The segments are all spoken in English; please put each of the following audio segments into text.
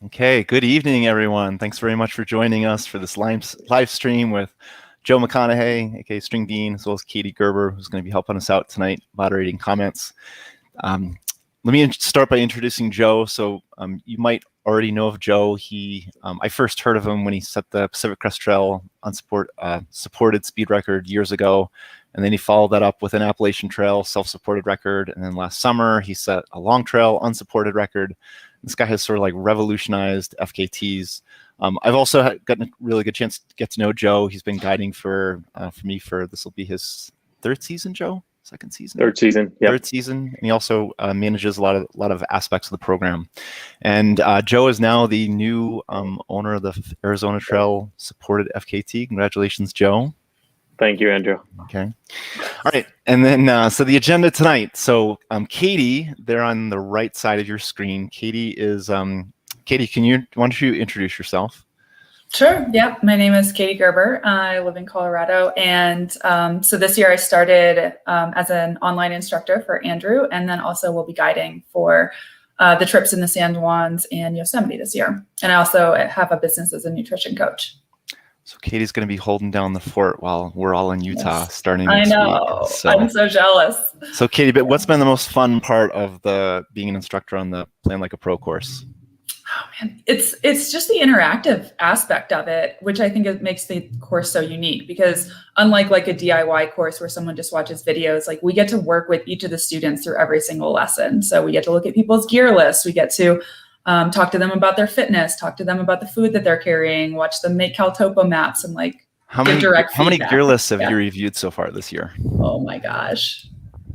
Okay, good evening, everyone. Thanks very much for joining us for this live stream with Joe McConaughy, aka Stringbean, as well as Katie Gerber, who's going to be helping us out tonight, moderating comments. Let me start by introducing Joe. So you might already know of Joe. I first heard of him when he set the Pacific Crest Trail supported speed record years ago. And then he followed that up with an Appalachian Trail self-supported record. And then last summer, he set a long trail unsupported record. This guy has sort of like revolutionized FKTs. I've also gotten a really good chance to get to know Joe. He's been guiding for me for, this will be his third season, Joe? Second season? Third season, yeah. Third season. And he also manages a lot of aspects of the program. And Joe is now the new owner of the Arizona Trail supported FKT. Congratulations, Joe. Thank you, Andrew. Okay. All right. And then, so the agenda tonight. So Katie, there on the right side of your screen. Katie is, Katie, why don't you introduce yourself? Sure. Yeah. My name is Katie Gerber. I live in Colorado. And so this year I started as an online instructor for Andrew, and then also will be guiding for the trips in the San Juans and Yosemite this year. And I also have a business as a nutrition coach. So Katie's going to be holding down the fort while we're all in Utah starting next week. I know. So, I'm so jealous. So Katie, but what's been the most fun part of being an instructor on the Plan Like a Pro course? Oh man, it's just the interactive aspect of it, which I think it makes the course so unique, because unlike like a DIY course where someone just watches videos, like we get to work with each of the students through every single lesson. So we get to look at people's gear lists. We get to talk to them about their fitness, talk to them about the food that they're carrying, watch them make CalTopo maps, and like how many gear lists have you reviewed so far this year? Oh my gosh,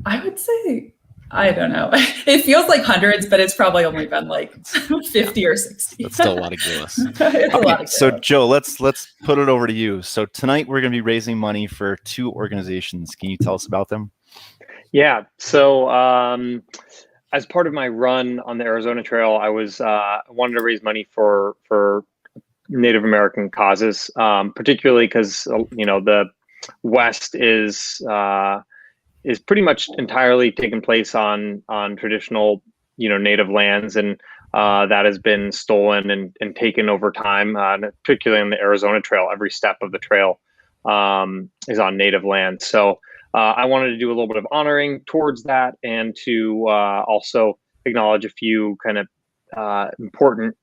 I would say, I don't know. It feels like hundreds, but it's probably only been like 50 or 60. That's still a lot of gear lists. It's a lot of gear so Joe, let's put it over to you. So tonight we're going to be raising money for two organizations. Can you tell us about them? Yeah. So as part of my run on the Arizona Trail, I wanted to raise money for Native American causes, particularly because the West is pretty much entirely taken place on traditional native lands, and that has been stolen and taken over time, particularly on the Arizona Trail. Every step of the trail is on native land. So I wanted to do a little bit of honoring towards that, and to also acknowledge a few kind of important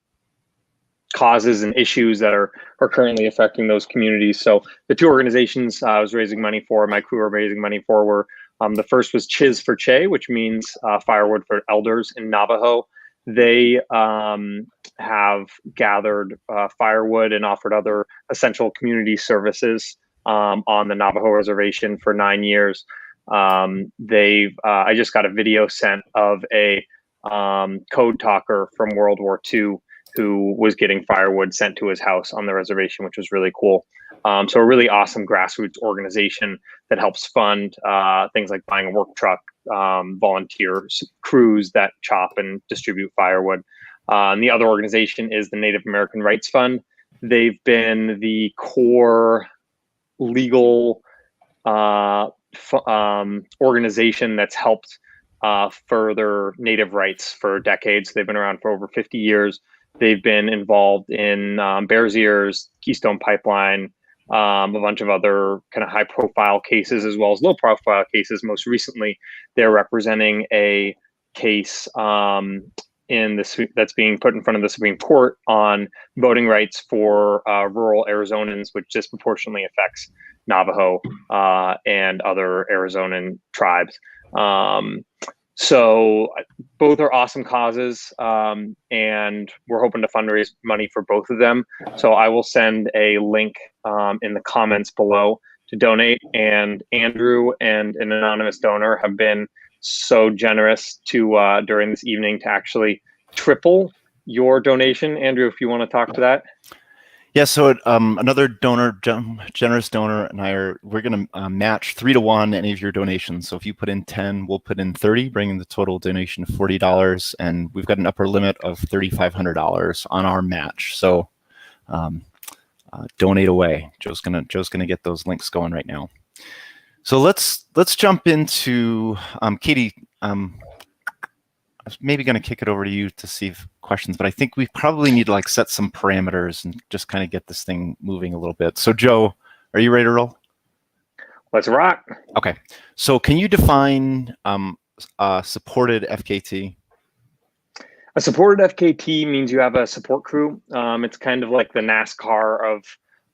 causes and issues that are currently affecting those communities. So the two organizations I was raising money for, my crew were raising money for, were the first was Chiz for Che, which means firewood for elders in Navajo. They have gathered firewood and offered other essential community services on the Navajo reservation for 9 years. I just got a video sent of a code talker from World War II who was getting firewood sent to his house on the reservation, which was really cool. So a really awesome grassroots organization that helps fund things like buying a work truck, volunteer crews that chop and distribute firewood. And the other organization is the Native American Rights Fund. They've been the core legal organization that's helped further Native rights for decades. They've been around for over 50 years. They've been involved in Bears Ears, Keystone Pipeline, a bunch of other kind of high-profile cases, as well as low-profile cases. Most recently, they're representing a case that's being put in front of the Supreme Court on voting rights for rural Arizonans, which disproportionately affects Navajo and other Arizonan tribes. So both are awesome causes, and we're hoping to fundraise money for both of them. So I will send a link in the comments below to donate. And Andrew and an anonymous donor have been so generous to during this evening to actually triple your donation. Andrew, if you want to talk to that. Yeah, so another donor, generous donor, and we're going to match 3-to-1 any of your donations. So if you put in 10, we'll put in 30, bringing the total donation to $40, and we've got an upper limit of $3,500 on our match. So donate away. Joe's gonna get those links going right now. So let's jump into Katie. was maybe going to kick it over to you to see questions, but I think we probably need to like set some parameters and just kind of get this thing moving a little bit. So Joe, are you ready to roll? Let's rock. Okay. So can you define supported FKT? A supported FKT means you have a support crew. It's kind of like the NASCAR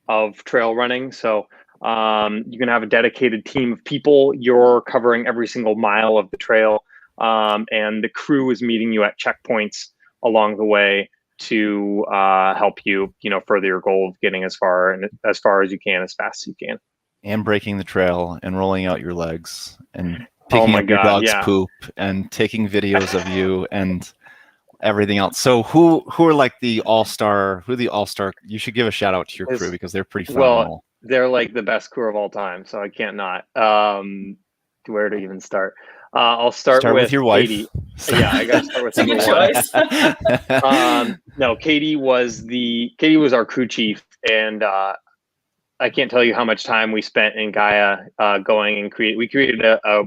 of trail running. So you can have a dedicated team of people. You're covering every single mile of the trail, and the crew is meeting you at checkpoints along the way to help you, further your goal of getting as far as you can, as fast as you can. And breaking the trail and rolling out your legs and picking up your dog's poop and taking videos of you and everything else. So who are like the all-star? You should give a shout out to your crew because they're pretty phenomenal. Well, they're like the best crew of all time, so I can't not. Where to even start? I'll start with your wife. Katie. Yeah, I got to start with number one. No, Katie was our crew chief, and I can't tell you how much time we spent in Gaia going and we created a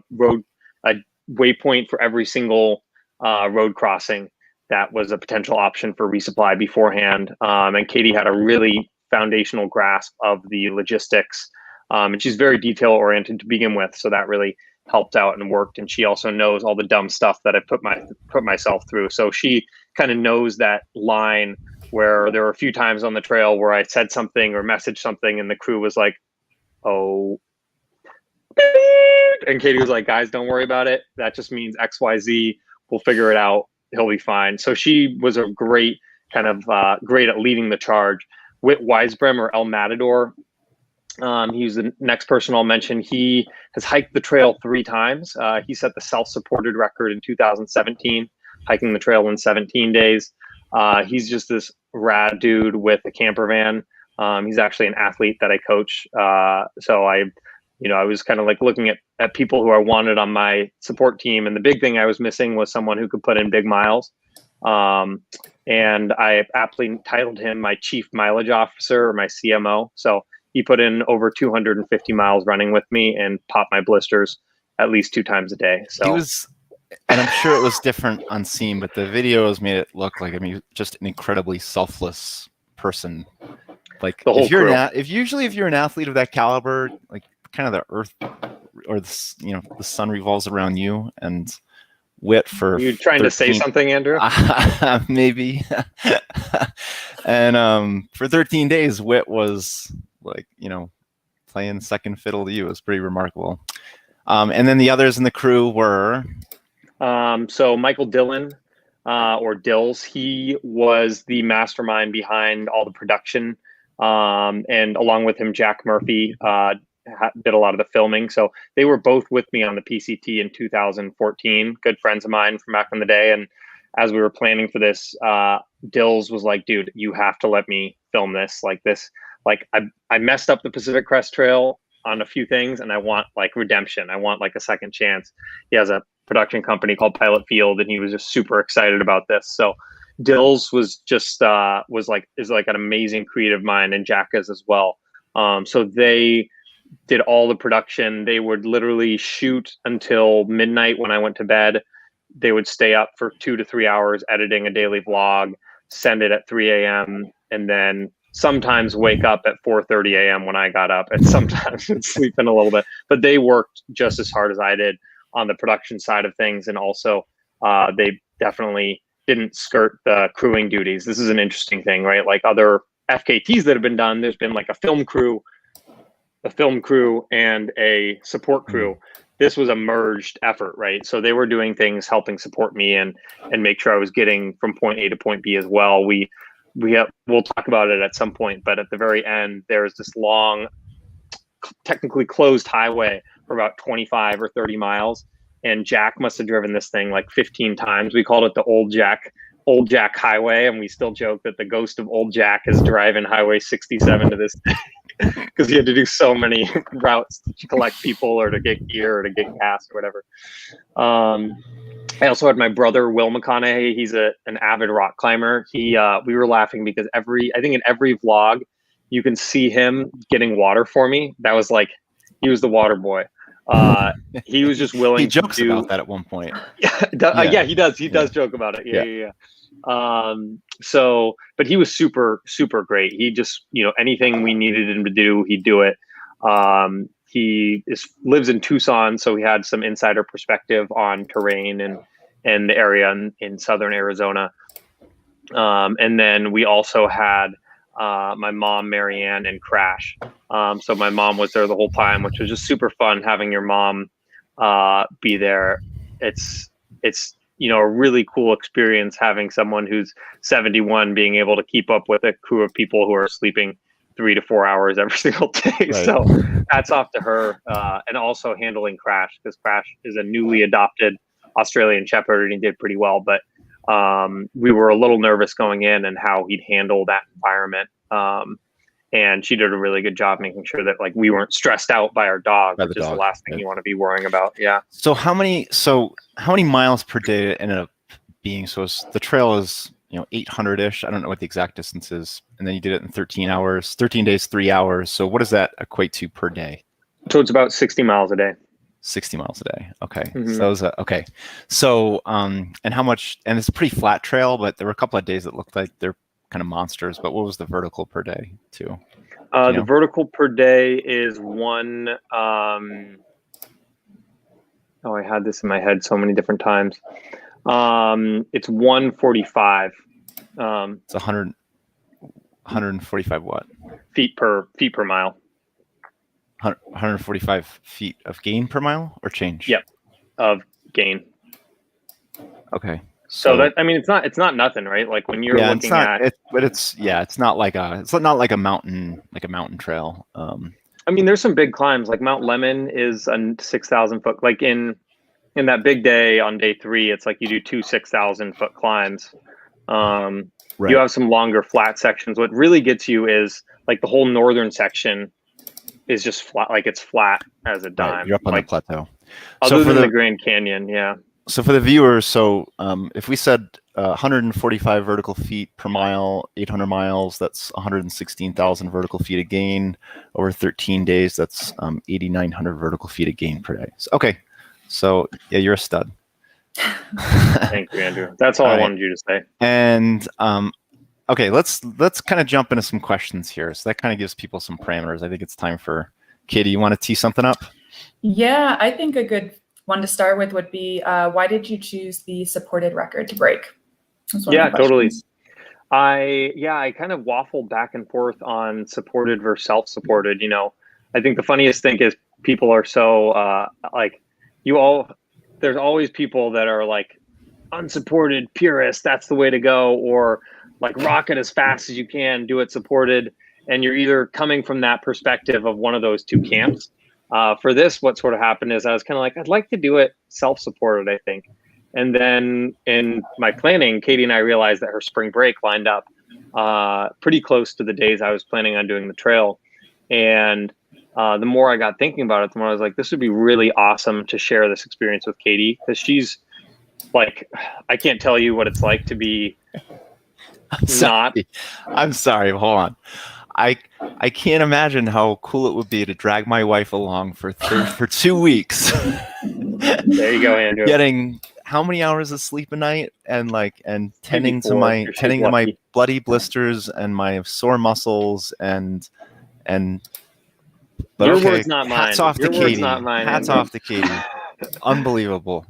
waypoint for every single road crossing that was a potential option for resupply beforehand. And Katie had a really foundational grasp of the logistics, and she's very detail oriented to begin with. So that really helped out and worked. And she also knows all the dumb stuff that I put myself through. So she kind of knows that line where there were a few times on the trail where I said something or messaged something and the crew was like, oh, and Katie was like, guys, don't worry about it. That just means XYZ. We'll figure it out. He'll be fine. So she was a great great at leading the charge. Whit Weisbrem, or El Matador, he's the next person I'll mention. He has hiked the trail 3 times. He set the self-supported record in 2017, hiking the trail in 17 days. He's just this rad dude with a camper van. He's actually an athlete that I coach. So I was kind of like looking at people who I wanted on my support team. And the big thing I was missing was someone who could put in big miles. And I aptly titled him my chief mileage officer, or my CMO. So he put in over 250 miles running with me and popped my blisters at least 2 times a day. So and I'm sure it was different on scene, but the videos made it look like, just an incredibly selfless person. Like if you're an athlete of that caliber, like kind of the earth or the sun revolves around you. And Whit for you trying to say something, Andrew? Maybe. And for 13 days, Whit was like, playing second fiddle to you. It was pretty remarkable. And then the others in the crew were so Michael Dillon, or Dills, he was the mastermind behind all the production. And along with him, Jack Murphy did a lot of the filming. So they were both with me on the PCT in 2014, good friends of mine from back in the day. And as we were planning for this, Dills was like, dude, you have to let me film this. I messed up the Pacific Crest Trail on a few things, and I want like redemption. I want like a second chance. He has a production company called Pilot Field, and he was just super excited about this. So Dills was just is like an amazing creative mind, and Jack is as well. So they did all the production. They would literally shoot until midnight when I went to bed. They would stay up for 2 to 3 hours editing a daily vlog, send it at 3 a.m. and then sometimes wake up at 4:30 a.m. when I got up, and sometimes sleep in a little bit. But they worked just as hard as I did on the production side of things. And also they definitely didn't skirt the crewing duties. This is an interesting thing, right? Like other FKTs that have been done, there's been like a film crew and a support crew. This was a merged effort, right? So they were doing things helping support me and make sure I was getting from point A to point B as well. We'll talk about it at some point, but at the very end, there's this long, technically closed highway for about 25 or 30 miles. And Jack must have driven this thing like 15 times. We called it the Old Jack Highway. And we still joke that the ghost of Old Jack is driving Highway 67 to this day because he had to do so many routes to collect people or to get gear or to get gas or whatever. I also had my brother, Will McConaughy. He's an avid rock climber. We were laughing because I think in every vlog, you can see him getting water for me. That was like, he was the water boy. He was just willing He jokes to do about that at one point. yeah, he does. He does joke about it. Yeah. But he was super, super great. He just, anything we needed him to do, he'd do it. Lives in Tucson, so he had some insider perspective on terrain and the area in southern Arizona. And then we also had my mom, Marianne, and Crash. So my mom was there the whole time, which was just super fun having your mom be there. It's a really cool experience having someone who's 71 being able to keep up with a crew of people who are sleeping 3 to 4 hours every single day. Right. So hats off to her, and also handling Crash, because Crash is a newly adopted Australian Shepherd and he did pretty well. But we were a little nervous going in and how he'd handle that environment. And she did a really good job making sure that we weren't stressed out by our dog, which is the last thing you want to be worrying about. Yeah. So how many miles per day it ended up being? So the trail is 800-ish. I don't know what the exact distance is. And then you did it in 13 days, 3 hours. So what does that equate to per day? So it's about 60 miles a day. 60 miles a day. Okay. Mm-hmm. So that was okay. So and how much? And it's a pretty flat trail, but there were a couple of days that looked like they're kind of monsters. But what was the vertical per day too? The vertical per day is one. I had this in my head so many different times. It's 145. It's 145 what? Feet per mile. 145 feet of gain per mile or change? Yep, of gain. Okay. So that, it's not nothing, right? Like when you're looking it's not like a mountain trail. There's some big climbs. Like Mount Lemmon is a 6,000 foot. Like in that big day on day 3, it's like you do 2 6,000 foot climbs. Right. You have some longer flat sections. What really gets you is like the whole northern section is just flat. Like it's flat as a dime. Right. You're up on the plateau. Other than the Grand Canyon, yeah. So for the viewers, if we said 145 vertical feet per mile, 800 miles, that's 116,000 vertical feet of gain. Over 13 days, that's 8,900 vertical feet of gain per day. So yeah, you're a stud. Thank you, Andrew. That's all I wanted you to say. And okay, let's kind of jump into some questions here. So that kind of gives people some parameters. I think it's time for Katie. You want to tee something up? Yeah, I think a good one to start with would be why did you choose the supported record to break? Yeah, totally. I kind of waffled back and forth on supported versus self-supported. I think the funniest thing is people are so there's always people that are like unsupported purists, that's the way to go, or like rock it as fast as you can, do it supported. And you're either coming from that perspective of one of those two camps. For this, what sort of happened is I was kind of like, I'd like to do it self-supported, I think. And then in my planning, Katie and I realized that her spring break lined up pretty close to the days I was planning on doing the trail. And the more I got thinking about it, the more I was like, this would be really awesome to share this experience with Katie, because she's like, I can't tell you what it's like to be I'm sorry. Hold on. I can't imagine how cool it would be to drag my wife along for 2 weeks. There you go, Andrew. Getting how many hours of sleep a night, and tending to my bloody blisters and my sore muscles and. But your words, not mine. Hats off to Katie. Words, not mine. Hats off to Katie. Unbelievable.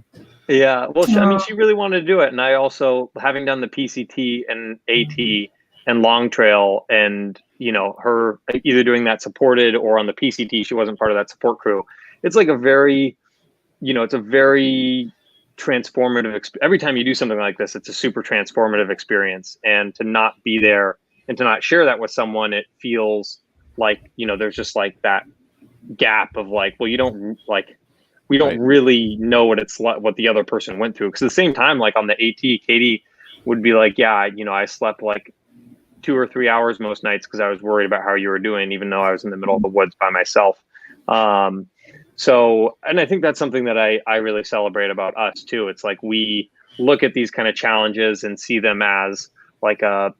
Yeah, well, she really wanted to do it, and I also, having done the PCT and AT and long trail, and her either doing that supported or on the PCT, she wasn't part of that support crew. It's like a very, it's a very transformative. Every time you do something like this, it's a super transformative experience, and to not be there and to not share that with someone, it feels like there's just like that gap of like, well, we don't really know what it's like, what the other person went through. Because at the same time, like on the AT, Katie would be like, yeah, I slept like 2 or 3 hours most nights because I was worried about how you were doing, even though I was in the middle of the woods by myself. So, and I think that's something that I really celebrate about us too. It's like we look at these kind of challenges and see them as like a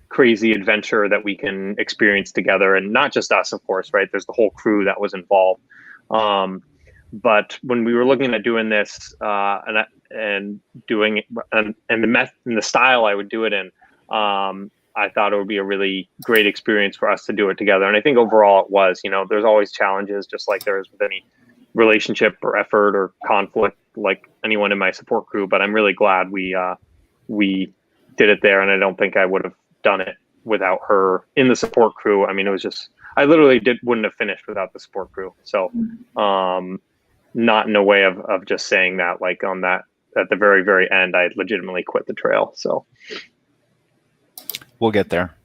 crazy adventure that we can experience together, and not just us, of course, right? There's the whole crew that was involved. But when we were looking at doing this and doing it and the style I would do it in, I thought it would be a really great experience for us to do it together. And I think overall it was. There's always challenges, just like there is with any relationship or effort or conflict, like anyone in my support crew. But I'm really glad we did it there, and I don't think I would have done it without her in the support crew. I mean, it was just, I literally wouldn't have finished without the support crew. So, not in a way of just saying that, like on that, at the very, very end, I legitimately quit the trail. So we'll get there.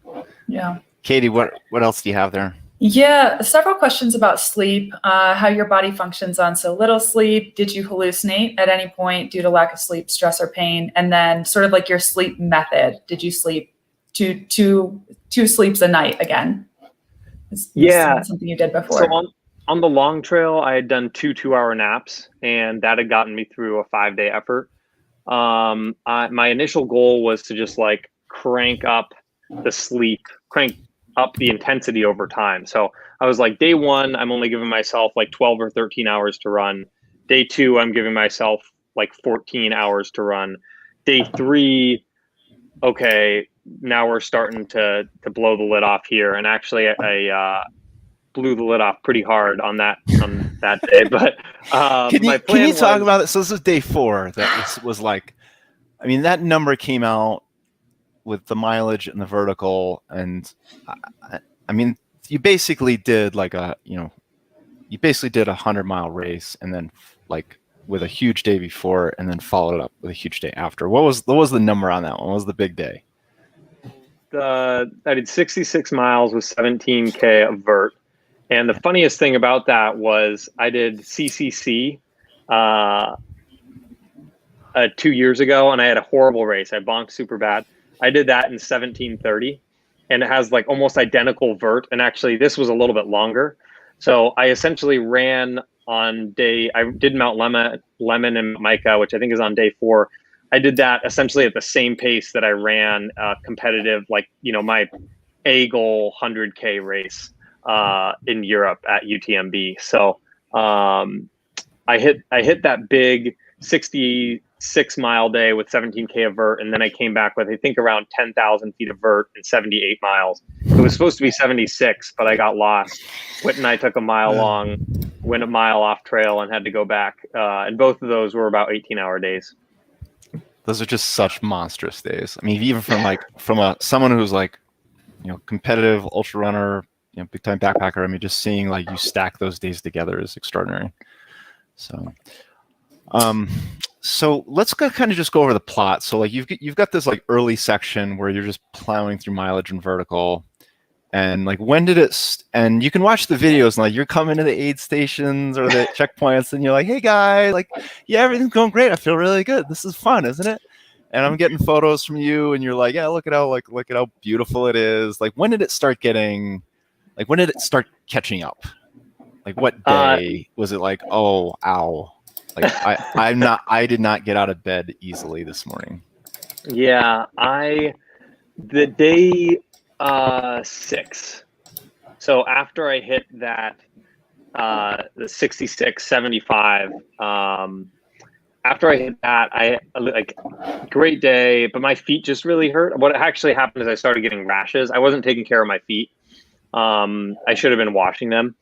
Yeah. Katie, what else do you have there? Yeah, several questions about sleep, how your body functions on so little sleep. Did you hallucinate at any point due to lack of sleep, stress, or pain? And then sort of like your sleep method. Did you sleep two sleeps a night again? Yeah. Something you did before. So on the long trail, I had done 2-hour naps, and that had gotten me through a 5-day effort. My initial goal was to just like crank up the intensity over time. So I was like, day 1, I'm only giving myself like 12 or 13 hours to run. Day 2, I'm giving myself like 14 hours to run. Day 3, okay, now we're starting to blow the lid off here. And actually I blew the lid off pretty hard on that day. But can you talk about it? So this is day 4. That was like, I mean, that number came out with the mileage and the vertical, and I mean, you basically did like a 100-mile race, and then like with a huge day before, and then followed it up with a huge day after. What was the number on that one? What was the big day? I did 66 miles with 17K of vert. And the funniest thing about that was I did CCC 2 years ago, and I had a horrible race. I bonked super bad. I did that in 17:30, and it has like almost identical vert. And actually, this was a little bit longer. So I essentially ran I did Mount Lemon and Micah, which I think is on day 4. I did that essentially at the same pace that I ran competitive, like, my A goal 100K race in Europe at UTMB. So I hit that big 66-mile day with 17K of vert, and then I came back with, I think, around 10,000 feet of vert and 78 miles. It was supposed to be 76, but I got lost. Whit and I took a mile long, went a mile off trail, and had to go back. And both of those were about 18-hour days. Those are just such monstrous days. I mean, even from someone who's like, competitive ultra runner, big time backpacker. I mean, just seeing like you stack those days together is extraordinary. So, so let's kind of just go over the plot. So like you've got this like early section where you're just plowing through mileage and vertical, and like when did it? And you can watch the videos, and like you're coming to the aid stations or the checkpoints, and you're like, "Hey guys, like yeah, everything's going great. I feel really good. This is fun, isn't it?" And I'm getting photos from you, and you're like, "Yeah, look at how beautiful it is." Like when did it start getting? Like when did it start catching up? Like what day was it? Like, oh, ow. Like I did not get out of bed easily this morning. Yeah, the day 6. So after I hit that the 66, 75, after I hit that, I like great day, but my feet just really hurt. What actually happened is I started getting rashes. I wasn't taking care of my feet. I should have been washing them.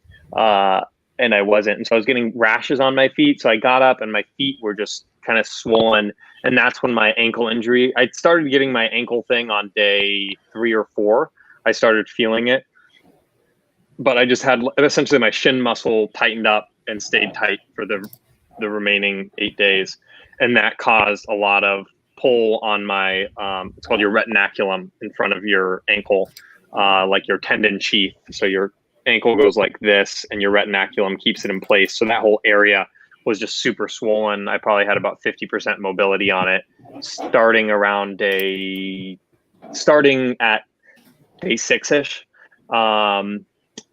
And I wasn't. And so I was getting rashes on my feet. So I got up and my feet were just kind of swollen. And that's when my ankle injury, I started getting my ankle thing on day 3 or 4. I started feeling it. But I just had essentially my shin muscle tightened up and stayed tight for the remaining 8 days. And that caused a lot of pull on my, it's called your retinaculum in front of your ankle, like your tendon sheath. So your ankle goes like this and your retinaculum keeps it in place. So that whole area was just super swollen. I probably had about 50% mobility on it starting at day 6-ish.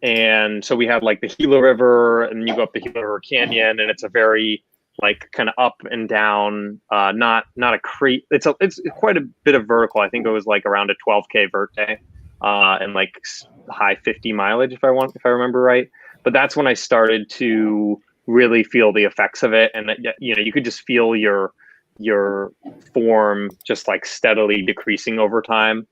And so we had like the Gila River, and you go up the Gila River Canyon, and it's a very like kind of up and down, not a crate. It's quite a bit of vertical. I think it was like around a 12K vert day, and like high 50 mileage if I remember right. but that's when I started to really feel the effects of it. And you could just feel your form just like steadily decreasing over time.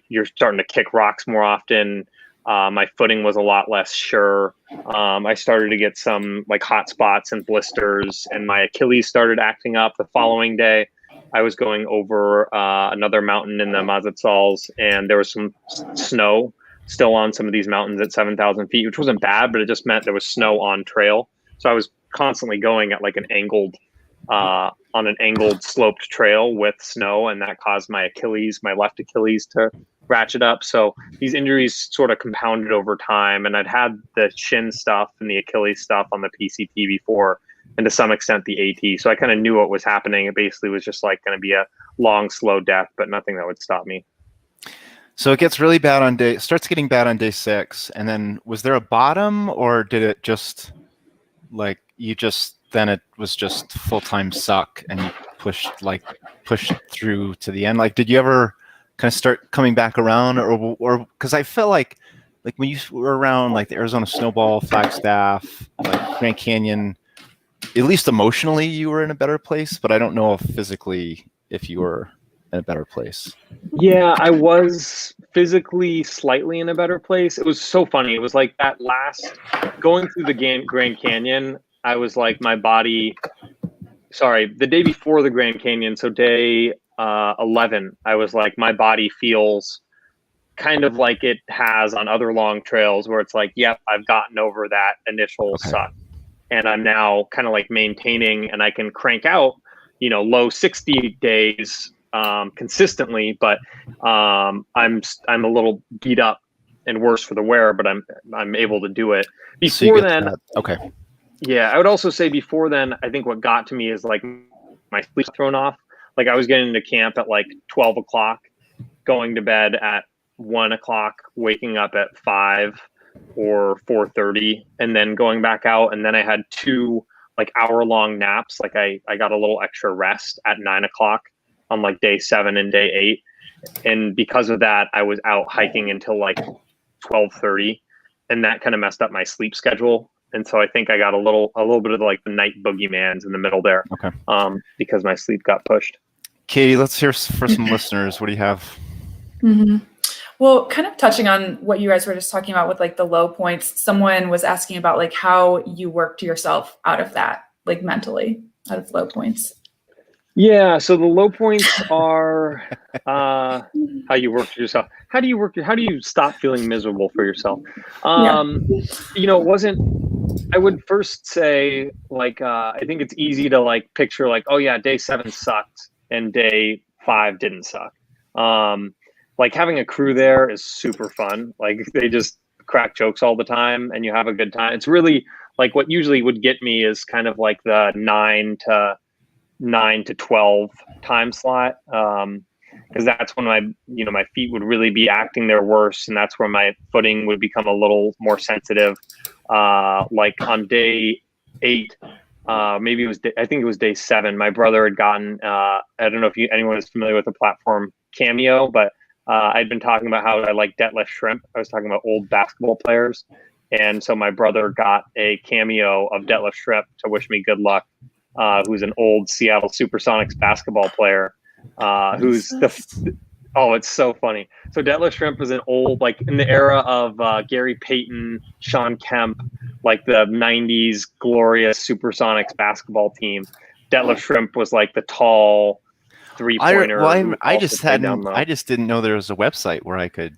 You're starting to kick rocks more often. My footing was a lot less sure. I started to get some like hot spots and blisters, and my Achilles started acting up the following day. I was going over another mountain in the Mazatzals, and there was some snow still on some of these mountains at 7,000 feet, which wasn't bad, but it just meant there was snow on trail. So I was constantly going at like an angled, on an angled sloped trail with snow, and that caused my left Achilles to ratchet up. So these injuries sort of compounded over time, and I'd had the shin stuff and the Achilles stuff on the PCT before, and to some extent the AT. So I kind of knew what was happening. It basically was just like going to be a long, slow death, but nothing that would stop me. So it gets really bad starts getting bad on day 6. And then was there a bottom, or did it just like, then it was just full-time suck and you pushed through to the end? Like, did you ever kind of start coming back around, or because I felt like when you were around like the Arizona Snowball, Flagstaff, like Grand Canyon, at least emotionally you were in a better place, but I don't know if physically if you were in a better place. Yeah, I was physically slightly in a better place. It was so funny. It was like that last going through the Grand Canyon, I was like the day before the Grand Canyon, so day 11, I was like, my body feels kind of like it has on other long trails where it's like, yep, I've gotten over that initial suck. And I'm now kind of like maintaining, and I can crank out, low 60 days consistently, but I'm a little beat up and worse for the wear, but I'm able to do it. Before then, okay. Yeah, I would also say before then, I think what got to me is like my sleep thrown off. Like I was getting into camp at like 12 o'clock, going to bed at 1 o'clock, waking up at 5 or 4:30, and then going back out. And then I had 2 like hour-long naps. Like I got a little extra rest at 9 o'clock on like day 7 and day 8. And because of that, I was out hiking until like 12:30, and that kind of messed up my sleep schedule. And so I think I got a little bit of like the night boogeymans in the middle there, because my sleep got pushed. Katie, let's hear for some listeners. What do you have? Mm-hmm. Well, kind of touching on what you guys were just talking about with like the low points, someone was asking about like how you worked yourself out of that, like mentally out of low points. Yeah. So the low points are how you work yourself. How do you stop feeling miserable for yourself? It wasn't, I would first say like, I think it's easy to like picture like, oh yeah, day 7 sucked and day 5 didn't suck. Like having a crew there is super fun. Like they just crack jokes all the time and you have a good time. It's really like what usually would get me is kind of like the 9 to 12 time slot. Because that's when my feet would really be acting their worst, and that's where my footing would become a little more sensitive. Like on day 8, I think it was day 7. My brother had gotten, I don't know if anyone is familiar with the platform Cameo, but I'd been talking about how I like deadlift shrimp. I was talking about old basketball players. And so my brother got a cameo of deadlift shrimp to wish me good luck, who's an old Seattle Supersonics basketball player, it's so funny. So deadlift shrimp was an old, like in the era of Gary Payton, Sean Kemp, like the 90s glorious Supersonics basketball team. Deadlift shrimp was like the tall 3-pointer. I just didn't know there was a website where I could.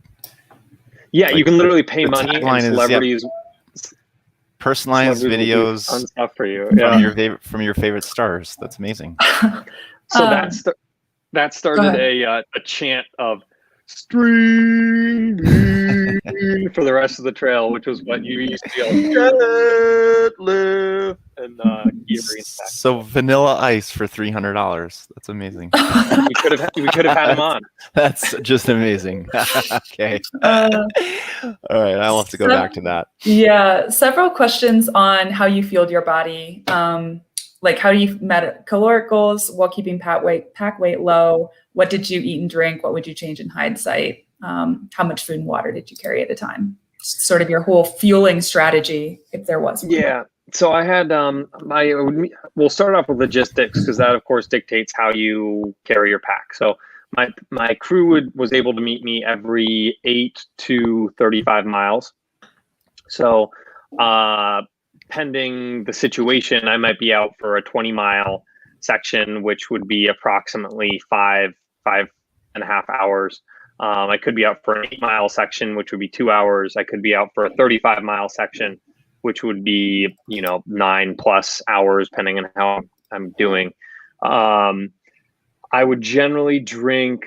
Yeah, you can literally pay money and celebrities. Personalized videos on stuff for you from your favorite stars. That's amazing. So that started a chant of Stringbean for the rest of the trail, which was what you used to yell, deadlift, and so Vanilla Ice for $300. That's amazing. we could have had him on. That's just amazing. Okay. All right, I'll have to go back to that. Yeah, several questions on how you fueled your body. Like how do you met caloric goals while keeping pack weight low? What did you eat and drink? What would you change in hindsight? How much food and water did you carry at a time? sort of your whole fueling strategy, if there was one? Yeah. So I had we'll start off with logistics, because that of course dictates how you carry your pack. So my crew was able to meet me every 8 to 35 miles. So pending the situation, I might be out for a 20-mile section, which would be approximately five and a half hours. I could be out for an 8-mile section, which would be 2 hours. I could be out for a 35-mile section, which would be, 9+ hours, depending on how I'm doing. I would generally drink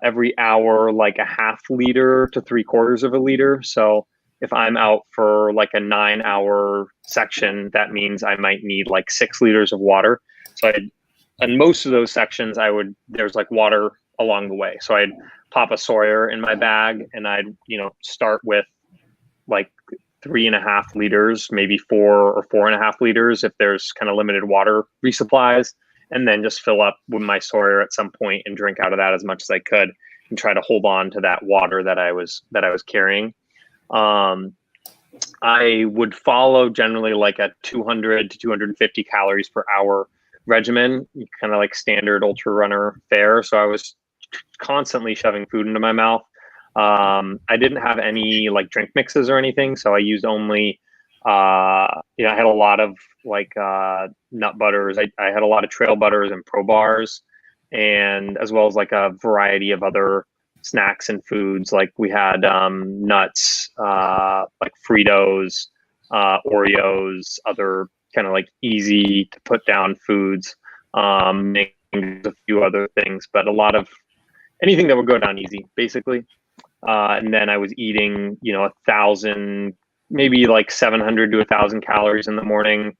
every hour, like a half liter to 3/4 of a liter. So if I'm out for like a 9-hour section, that means I might need like 6 liters of water. So and most of those sections, there's like water along the way. So I'd pop a Sawyer in my bag, and I'd, start with like 3.5 liters, maybe 4 or 4.5 liters if there's kind of limited water resupplies, and then just fill up with my Sawyer at some point and drink out of that as much as I could, and try to hold on to that water that I was carrying. I would follow generally like a 200 to 250 calories per hour regimen, kind of like standard ultra runner fare. So I was constantly shoving food into my mouth. I didn't have any like drink mixes or anything, so I used only I had a lot of like nut butters. I had a lot of trail butters and pro bars, and as well as like a variety of other snacks and foods. Like we had nuts, like Fritos, Oreos, other kind of like easy to put down foods, a few other things, but a lot of anything that would go down easy, basically. And then I was eating, 1,000, maybe like 700 to 1,000 calories in the morning,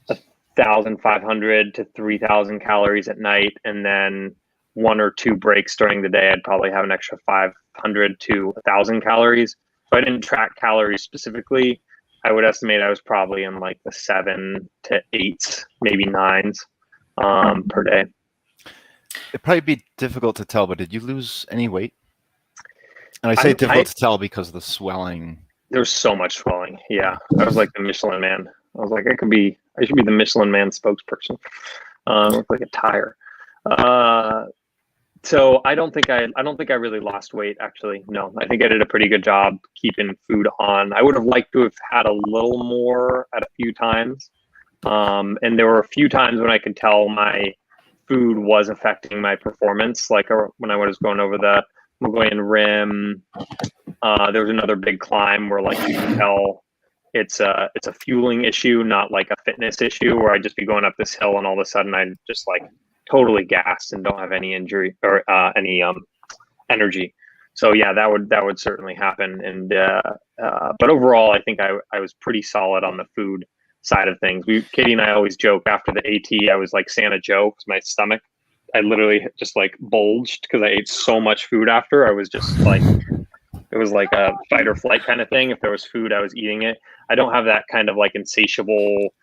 1,500 to 3,000 calories at night, and then 1 or 2 breaks during the day. I'd probably have an extra 500 to 1,000 calories. So I didn't track calories specifically. I would estimate I was probably in like the 7 to 8s, maybe 9s per day. It'd probably be difficult to tell, but did you lose any weight? And I say difficult to tell because of the swelling. There's so much swelling. Yeah. I was like the Michelin Man. I was like, I should be the Michelin Man spokesperson. Look like a tire. So I don't think I really lost weight, actually. No, I think I did a pretty good job keeping food on. I would have liked to have had a little more at a few times. And there were a few times when I could tell my food was affecting my performance. Like when I was going over the Mongolian Rim, there was another big climb where like you can tell it's a fueling issue, not like a fitness issue, where I'd just be going up this hill and all of a sudden I'd just like totally gassed and don't have any injury or any energy. So yeah, that would certainly happen. And but overall, I think I was pretty solid on the food side of things. Katie and I always joke after the AT, I was like Santa Joe, because my stomach, I literally just like bulged because I ate so much food after. I was just like, it was like a fight or flight kind of thing. If there was food, I was eating it. I don't have that kind of like insatiable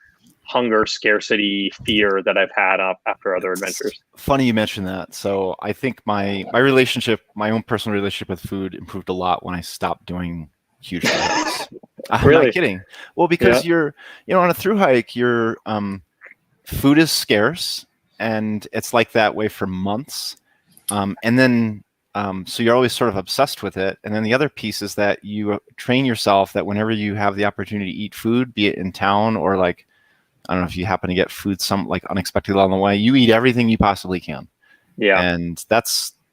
hunger, scarcity, fear that I've had after other adventures. Funny you mentioned that. So I think my own personal relationship with food improved a lot when I stopped doing huge hikes. I'm Really? not kidding. Well, because you're, on a thru hike, your food is scarce, and it's like that way for months. And then, so you're always sort of obsessed with it. And then the other piece is that you train yourself that whenever you have the opportunity to eat food, be it in town or like, I don't know if you happen to get food some like unexpectedly along the way, you eat everything you possibly can. Yeah. And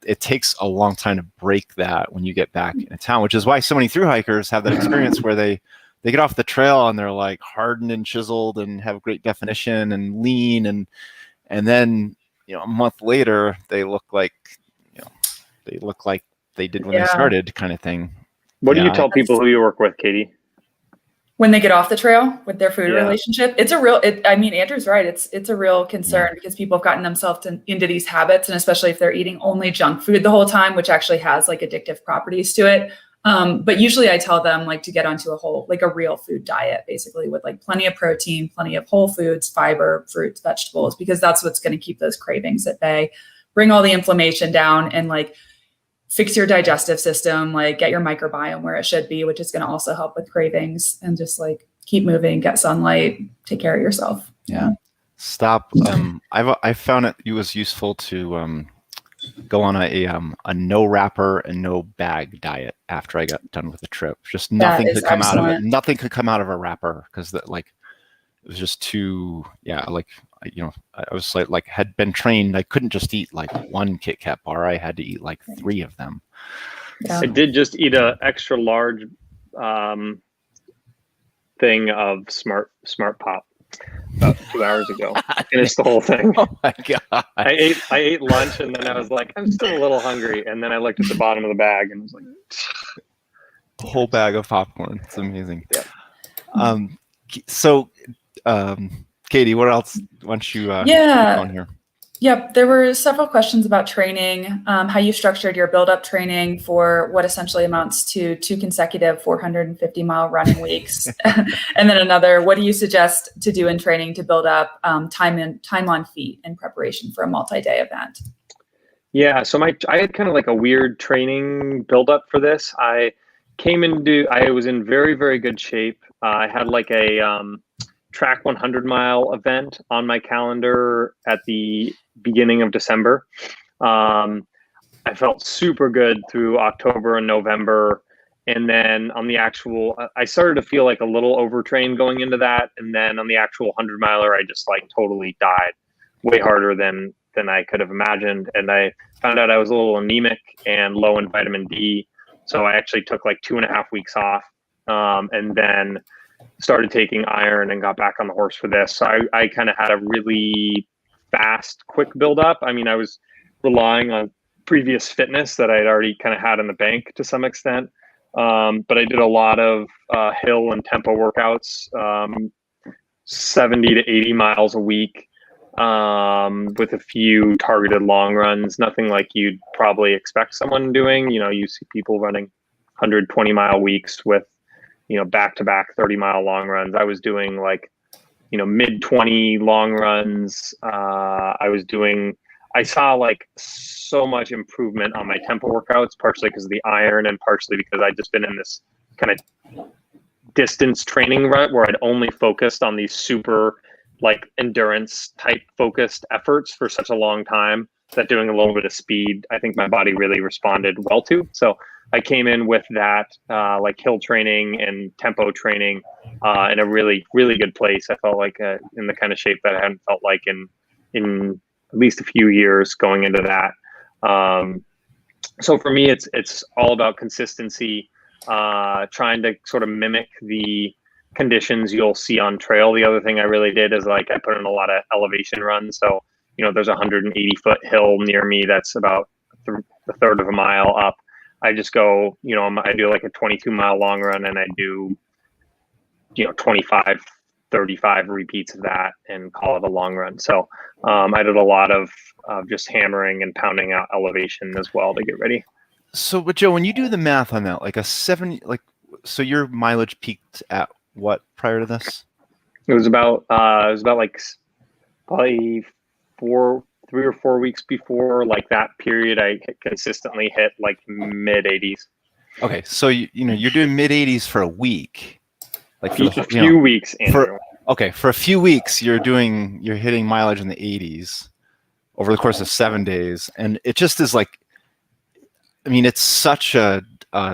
it takes a long time to break that when you get back in town, which is why so many thru hikers have that experience where they get off the trail and they're like hardened and chiseled and have great definition and lean. And then, a month later, they look like they did when they started, kind of thing. What do you tell people who you work with, Katie? When they get off the trail with their food relationship, it's a real, Andrew's right. It's a real concern because people have gotten themselves into these habits, and especially if they're eating only junk food the whole time, which actually has like addictive properties to it. But usually I tell them like to get onto a real food diet, basically with like plenty of protein, plenty of whole foods, fiber, fruits, vegetables, because that's what's going to keep those cravings at bay, bring all the inflammation down, and like fix your digestive system, like get your microbiome where it should be, which is going to also help with cravings, and just like keep moving, get sunlight, take care of yourself. Yeah. Stop. I found it was useful to go on a no wrapper and no bag diet after I got done with the trip. Just nothing could come out of it. Nothing could come out of a wrapper because it was just too, like, I was like had been trained. I couldn't just eat like one Kit Kat bar. I had to eat like 3 of them. Yeah. I did just eat a extra large thing of Smart Pop about 2 hours ago. Finished the whole thing. Oh my God. I ate lunch, and then I was like, I'm still a little hungry. And then I looked at the bottom of the bag and was like, a whole bag of popcorn. It's amazing. Yeah. So, Katie, what else? Why don't you keep going here? Yep. There were several questions about training, how you structured your build-up training for what essentially amounts to 2 consecutive 450-mile running weeks. And then another, what do you suggest to do in training to build up time on feet in preparation for a multi-day event? Yeah. So I had kind of like a weird training build-up for this. I was in very, very good shape. I had like a track 100-mile event on my calendar at the beginning of December. I felt super good through October and November. And then on the actual, I started to feel like a little overtrained going into that. And then on the actual 100-miler, I just like totally died way harder than I could have imagined. And I found out I was a little anemic and low in vitamin D. So I actually took like 2.5 weeks off, and then started taking iron and got back on the horse for this. So I kind of had a really fast, quick build up. I mean, I was relying on previous fitness that I had already kind of had in the bank to some extent. But I did a lot of hill and tempo workouts, 70 to 80 miles a week, with a few targeted long runs, nothing like you'd probably expect someone doing. You see people running 120-mile weeks with, back-to-back 30-mile long runs. I was doing like, mid-20 long runs. I saw like so much improvement on my tempo workouts, partially because of the iron and partially because I'd just been in this kind of distance training rut where I'd only focused on these super like endurance type focused efforts for such a long time that doing a little bit of speed, I think my body really responded well to. So I came in with that like hill training and tempo training in a really, really good place. I felt like in the kind of shape that I hadn't felt like in at least a few years going into that. So for me, it's all about consistency, trying to sort of mimic the conditions you'll see on trail. The other thing I really did is like I put in a lot of elevation runs. So, there's a 180-foot hill near me that's about a third of a mile up. I just go, I do like a 22-mile long run and I do, 25, 35 repeats of that and call it a long run. So I did a lot of just hammering and pounding out elevation as well to get ready. So, but Joe, when you do the math on that, like so your mileage peaked at what prior to this? It was about like probably 3 or 4 weeks before like that period. I consistently hit like mid 80s. Okay, so you're doing mid 80s for a week, like for a few weeks. Andrew. For a few weeks, you're hitting mileage in the 80s over the course of 7 days, and it just is like, I mean, it's such a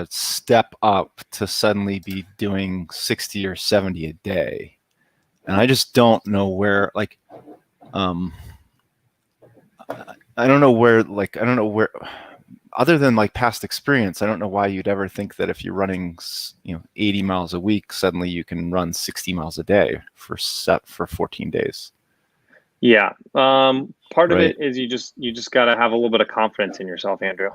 step up to suddenly be doing 60 or 70 a day, and I just don't know where I don't know where, other than like past experience, I don't know why you'd ever think that if you're running, 80 miles a week, suddenly you can run 60 miles a day for 14 days. Yeah. Part of it is you just got to have a little bit of confidence in yourself, Andrew.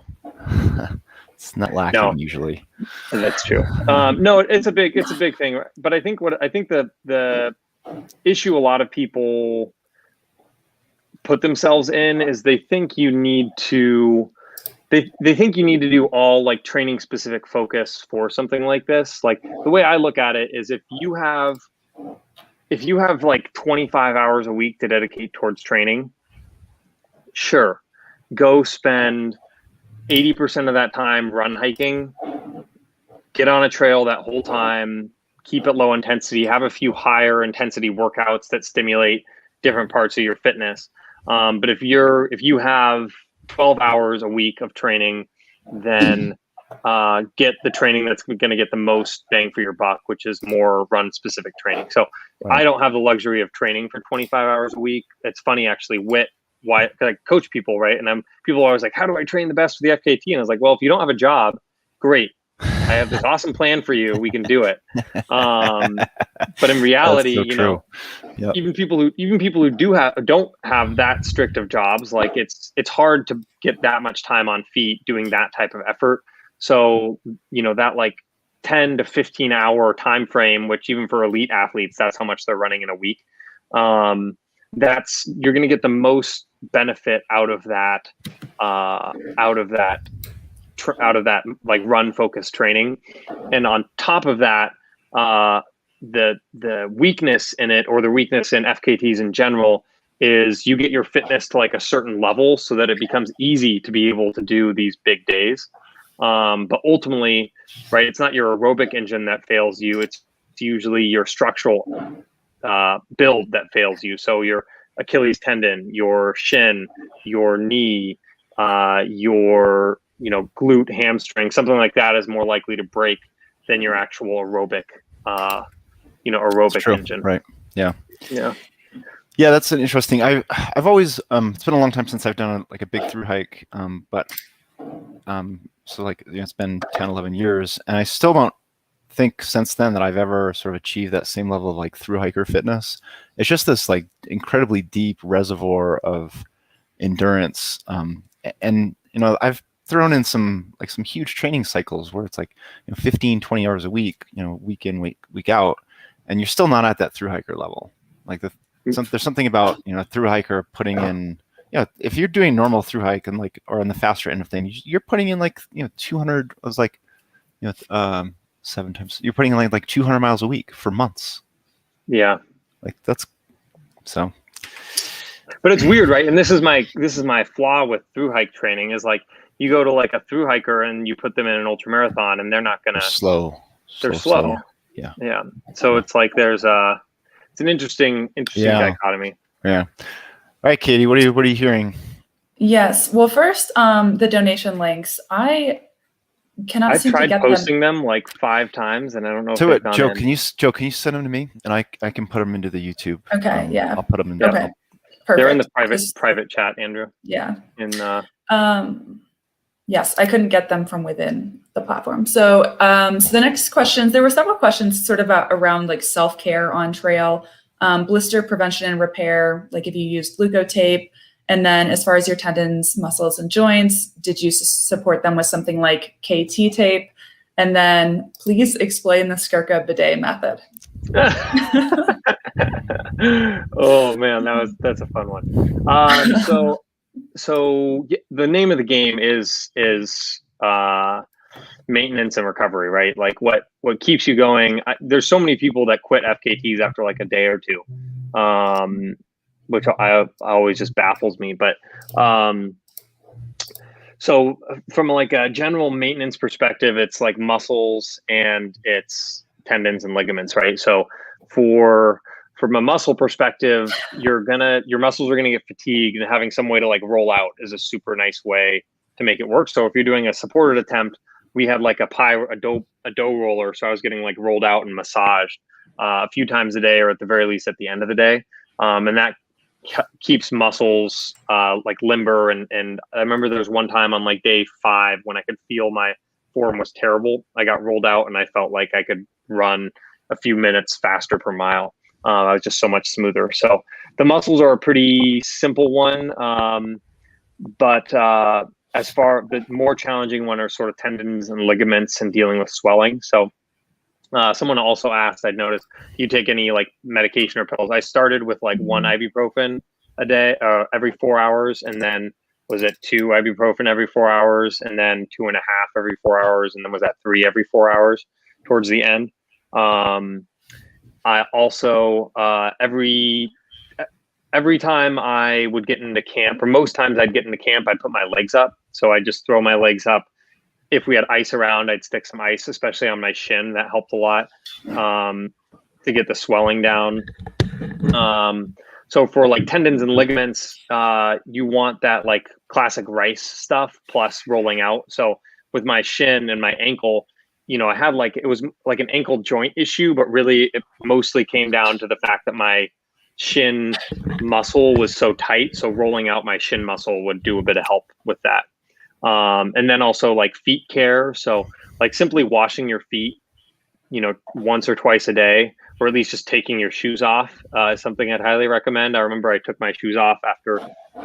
It's not lacking usually. That's true. No, it's a big thing. But I think the issue a lot of people put themselves in is they think you need to do all like training specific focus for something like this. Like the way I look at it is if you have like 25 hours a week to dedicate towards training, sure, go spend 80% of that time run hiking, get on a trail that whole time, keep it low intensity, have a few higher intensity workouts that stimulate different parts of your fitness. But if you have 12 hours a week of training, then get the training that's going to get the most bang for your buck, which is more run specific training. So I don't have the luxury of training for 25 hours a week. It's funny, actually, why I coach people, right? And people are always like, how do I train the best for the FKT? And I was like, well, if you don't have a job, great. I have this awesome plan for you. We can do it. But in reality, so true. Yep. Even people who don't have that strict of jobs, like it's hard to get that much time on feet doing that type of effort. So, that like 10 to 15 hour time frame, which even for elite athletes, that's how much they're running in a week. You're going to get the most benefit out of that like run focused training. And on top of that, the weakness in it, or the weakness in FKTs in general, is you get your fitness to like a certain level so that it becomes easy to be able to do these big days. But ultimately, right, it's not your aerobic engine that fails you. It's usually your structural build that fails you. So your Achilles tendon, your shin, your knee, your glute, hamstring, something like that is more likely to break than your actual aerobic engine. Right. Yeah. Yeah. Yeah, that's an interesting. I've always it's been a long time since I've done a big through hike, so like it's been 10, 11 years, and I still don't think since then that I've ever sort of achieved that same level of like through hiker fitness. It's just this like incredibly deep reservoir of endurance, and I've thrown in some huge training cycles where it's like 15, 20 hours a week, week in, week out, and you're still not at that through hiker level. Like there's something about a through hiker putting in, if you're doing normal through hike and or on the faster end of things, you're putting in 200. I was 7 times. You're putting in like 200 miles a week for months. Yeah, that's so. But it's weird, right? And this is my flaw with through hike training is like you go to like a through hiker and you put them in an ultra marathon and they're not gonna. They're slow. Yeah. Yeah. So it's like it's an interesting dichotomy. Yeah. All right, Katie, what are you hearing? Yes. Well, first, the donation links. I cannot seem to get them. I've tried posting them like 5 times, and I don't know if they've gone Joe, in. Can you send them to me, and I can put them into the YouTube. Okay. Yeah. I'll put them in. Okay. Perfect. They're in the private chat, Andrew. Yeah. Yes, I couldn't get them from within the platform. So, so the next questions, there were several questions sort of around like self-care on trail, blister prevention and repair, like if you used glucotape, and then as far as your tendons, muscles, and joints, did you support them with something like KT tape? And then please explain the Skirka bidet method. Oh man, that's a fun one. So the name of the game is maintenance and recovery, right? Like what keeps you going. There's so many people that quit FKTs after like a day or two, which I always just baffles me. But so from like a general maintenance perspective, it's like muscles and it's tendons and ligaments, right? So from a muscle perspective, your muscles are gonna get fatigued, and having some way to like roll out is a super nice way to make it work. So if you're doing a supported attempt, we had like a dough roller, so I was getting like rolled out and massaged a few times a day, or at the very least at the end of the day, and that keeps muscles like limber. And I remember there was one time on like day 5 when I could feel my form was terrible. I got rolled out and I felt like I could run a few minutes faster per mile. I was just so much smoother. So the muscles are a pretty simple one, but as far the more challenging one are sort of tendons and ligaments and dealing with swelling. So someone also asked, I'd noticed, do you take any like medication or pills? I started with like 1 ibuprofen a day, every 4 hours, and then was it 2 ibuprofen every 4 hours, and then 2.5 every 4 hours, and then was that 3 every 4 hours towards the end. I also every time I would get into camp, or most times I'd get into camp, I'd put my legs up. So I just throw my legs up. If we had ice around, I'd stick some ice, especially on my shin. That helped a lot to get the swelling down. So for like tendons and ligaments, you want that like classic rice stuff plus rolling out. So with my shin and my ankle, I had it was like an ankle joint issue, but really it mostly came down to the fact that my shin muscle was so tight. So rolling out my shin muscle would do a bit of help with that. And then also like feet care. So like simply washing your feet, once or twice a day, or at least just taking your shoes off is something I'd highly recommend. I remember I took my shoes off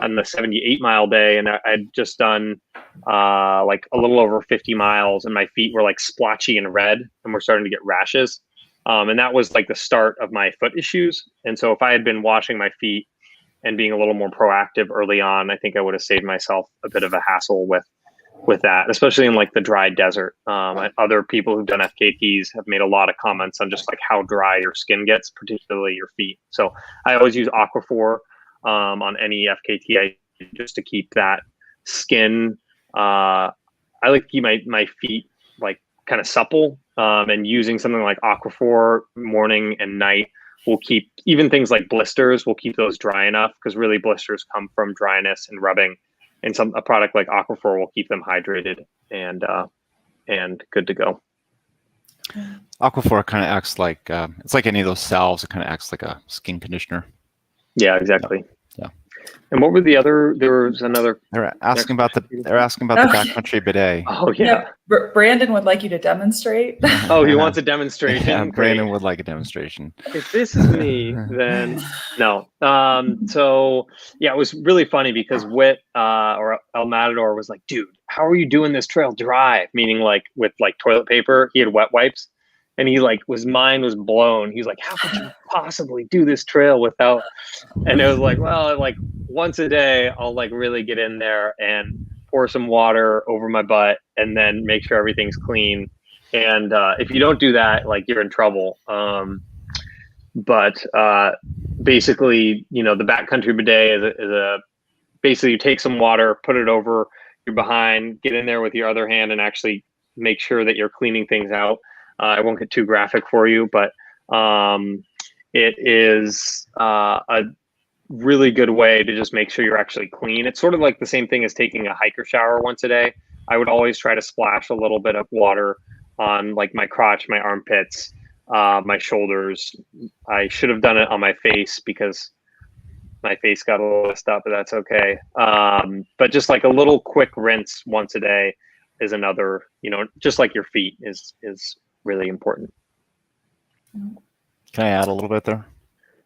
on the 78-mile day, and I'd just done like a little over 50 miles, and my feet were like splotchy and red, and were starting to get rashes. And that was like the start of my foot issues. And so if I had been washing my feet and being a little more proactive early on, I think I would have saved myself a bit of a hassle with that, especially in like the dry desert. Other people who've done FKTs have made a lot of comments on just like how dry your skin gets, particularly your feet. So I always use Aquaphor on any FKT just to keep that skin. I like to keep my feet like kind of supple, and using something like Aquaphor morning and night will keep even things like blisters, will keep those dry enough, because really blisters come from dryness and rubbing. And a product like Aquaphor will keep them hydrated and good to go. Aquaphor kind of acts like it's like any of those salves. It kind of acts like a skin conditioner. Yeah, exactly. Yeah. And what were the other? There was another. They're asking about the backcountry bidet. Oh yeah. Brandon would like you to demonstrate. Oh, he wants a demonstration. Yeah, Brandon would like a demonstration. If this is me, then no. So yeah, it was really funny because Whit or El Matador was like, "Dude, how are you doing this trail dry?" Meaning like with like toilet paper. He had wet wipes, and his mind was blown. He was like, "How could you possibly do this trail without?" And it was like, well, like once a day, I'll like really get in there and pour some water over my butt, and then make sure everything's clean. And if you don't do that, like you're in trouble. But basically, the backcountry bidet is basically you take some water, put it over your behind, get in there with your other hand, and actually make sure that you're cleaning things out. I won't get too graphic for you, but it is a really good way to just make sure you're actually clean. It's sort of like the same thing as taking a hiker shower once a day. I would always try to splash a little bit of water on like my crotch, my armpits, my shoulders. I should have done it on my face because my face got a little messed up, but that's okay. But just like a little quick rinse once a day is another, just like your feet is really important. Can I add a little bit there?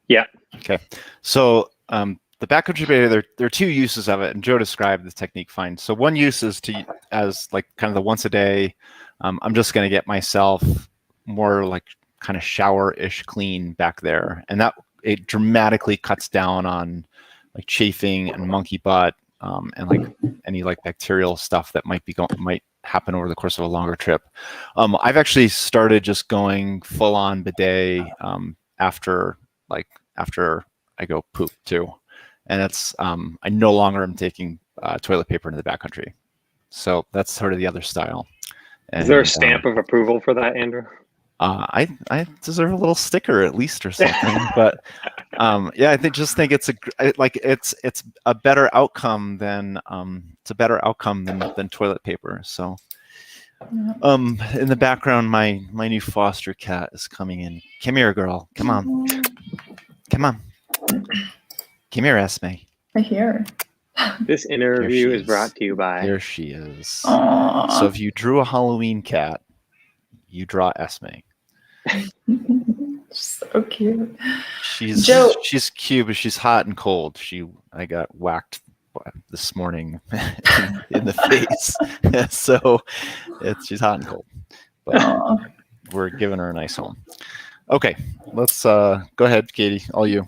Yeah. Okay. So the backcountry bidet, there are two uses of it, and Joe described the technique fine. So one use is as like kind of the once a day. I'm just going to get myself more like kind of shower-ish clean back there, and that it dramatically cuts down on like chafing and monkey butt, and like any like bacterial stuff that might happen over the course of a longer trip. I've actually started just going full on bidet after I go poop too, and it's I no longer am taking toilet paper into the backcountry, so that's sort of the other style. And, is there a stamp of approval for that, Andrew? I deserve a little sticker at least or something, but yeah, I think it's a better outcome than than toilet paper. So in the background, my new foster cat is coming in. Come here, girl. Come on. Come here, Esme. I hear. This interview is brought to you by. Here she is. Aww. So if you drew a Halloween cat, you draw Esme. So cute. She's cute, but she's hot and cold. I got whacked this morning in the face, so she's hot and cold. But we're giving her a nice home. Okay, let's go ahead, Katie. All you.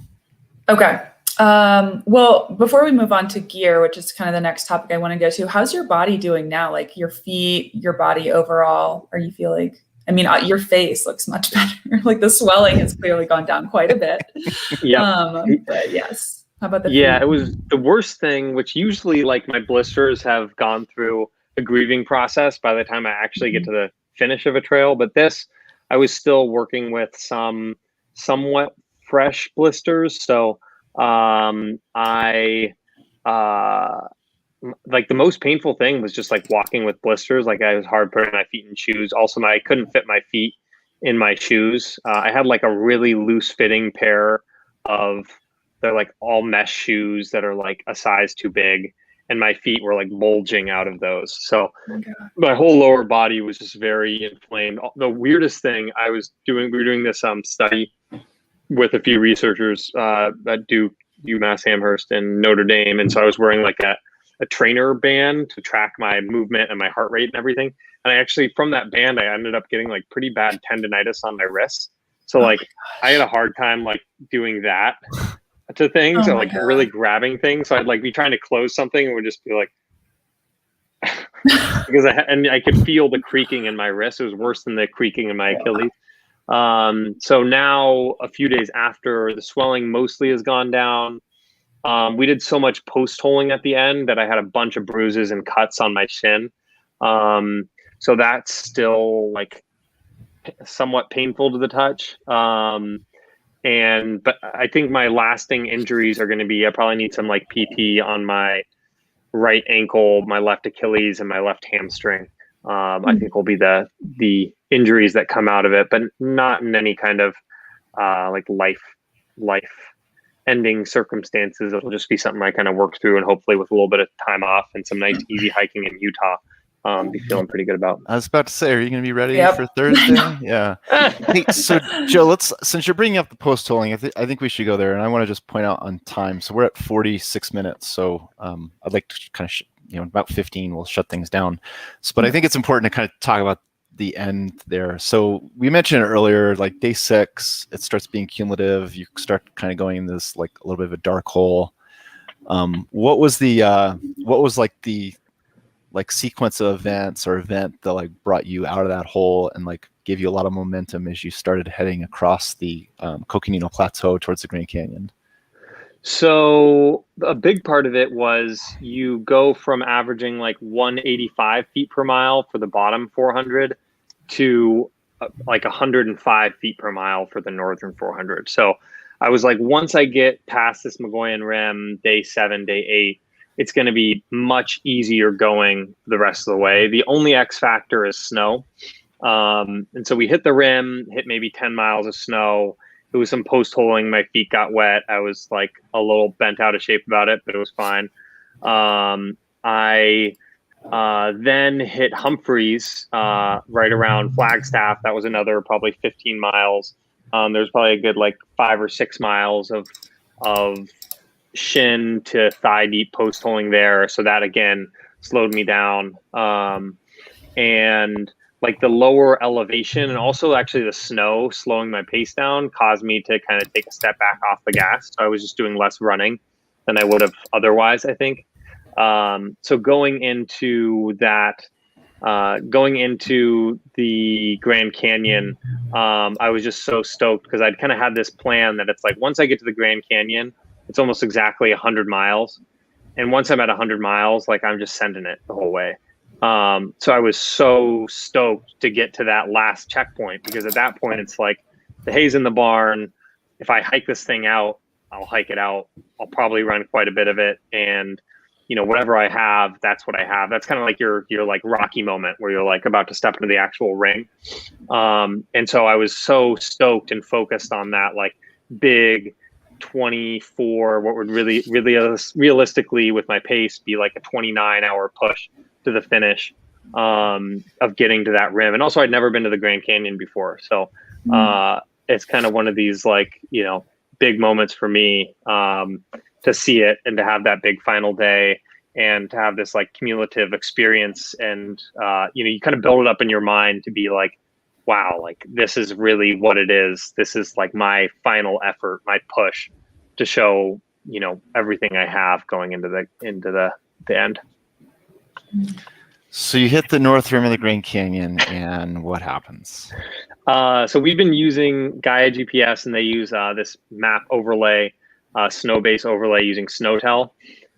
Okay. Well, before we move on to gear, which is kind of the next topic I want to go to, how's your body doing now? Like your feet, your body overall? Are you feel like? I mean, your face looks much better. Like the swelling has clearly gone down quite a bit. Yeah. But yes. How about the Yeah, feet? it was the worst thing, which usually like my blisters have gone through a grieving process by the time I actually get to the finish of a trail. But this, I was still working with some somewhat fresh blisters. So I like the most painful thing was just like walking with blisters. Like I was hard putting my feet in shoes. Also, I couldn't fit my feet in my shoes. I had like a really loose fitting pair of they're like all mesh shoes that are like a size too big, and my feet were like bulging out of those. So my whole lower body was just very inflamed. The weirdest thing I was doing, we were doing this study with a few researchers at Duke, UMass Amherst, and Notre Dame, and so I was wearing like a trainer band to track my movement and my heart rate and everything. And I actually, from that band, I ended up getting like pretty bad tendonitis on my wrists. So like I had a hard time like doing that to things or like really grabbing things. So I'd like be trying to close something and would just be like, because I could feel the creaking in my wrist. It was worse than the creaking in my Achilles. So now a few days after, the swelling mostly has gone down. We did so much post holing at the end that I had a bunch of bruises and cuts on my shin. So that's still like somewhat painful to the touch. But I think my lasting injuries are going to be, I probably need some like PT on my right ankle, my left Achilles, and my left hamstring. I think will be the injuries that come out of it, but not in any kind of like life ending circumstances. It'll just be something I kind of work through, and hopefully with a little bit of time off and some nice easy hiking in Utah, be feeling pretty good about. I was about to say, are you going to be ready for Thursday? Yeah. Hey, so Joe, since you're bringing up the post holing, I think we should go there, and I want to just point out on time. So we're at 46 minutes. So I'd like to kind of, about 15, we'll shut things down. So, but I think it's important to kind of talk about the end there. So we mentioned it earlier, like day 6, it starts being cumulative. You start kind of going in this like a little bit of a dark hole. What was like the sequence of events or event that like brought you out of that hole and like gave you a lot of momentum as you started heading across the Coconino Plateau towards the Grand Canyon? So a big part of it was you go from averaging like 185 feet per mile for the bottom 400 to like 105 feet per mile for the northern 400. So I was like, once I get past this Mogollon Rim, day 7, day 8, it's going to be much easier going the rest of the way. The only X factor is snow. And so we hit the rim, hit maybe 10 miles of snow. It was some post holing. My feet got wet. I was like a little bent out of shape about it, but it was fine. I then hit Humphreys right around Flagstaff. That was another probably 15 miles. There's probably a good like 5 or 6 miles of shin to thigh deep post holing there. So that again slowed me down. And like the lower elevation and also actually the snow slowing my pace down caused me to kind of take a step back off the gas. So I was just doing less running than I would have otherwise, I think. So going into the Grand Canyon, I was just so stoked because I'd kind of had this plan that it's like, once I get to the Grand Canyon, it's almost exactly 100 miles. And once I'm at 100 miles, like I'm just sending it the whole way. So I was so stoked to get to that last checkpoint, because at that point it's like the hay's in the barn. If I hike this thing out, I'll hike it out. I'll probably run quite a bit of it. And, whatever I have, that's what I have. That's kind of like your like Rocky moment where you're like about to step into the actual ring. And so I was so stoked and focused on that, like big 24, what would really realistically with my pace be like a 29-hour push to the finish of getting to that rim. And also I'd never been to the Grand Canyon before. So it's kind of one of these like, big moments for me to see it and to have that big final day and to have this like cumulative experience. And, you kind of build it up in your mind to be like, wow, like this is really what it is. This is like my final effort, my push to show, everything I have going into the end. So you hit the north rim of the Grand Canyon, and what happens? So we've been using Gaia GPS, and they use this map overlay snow base overlay using SnowTel.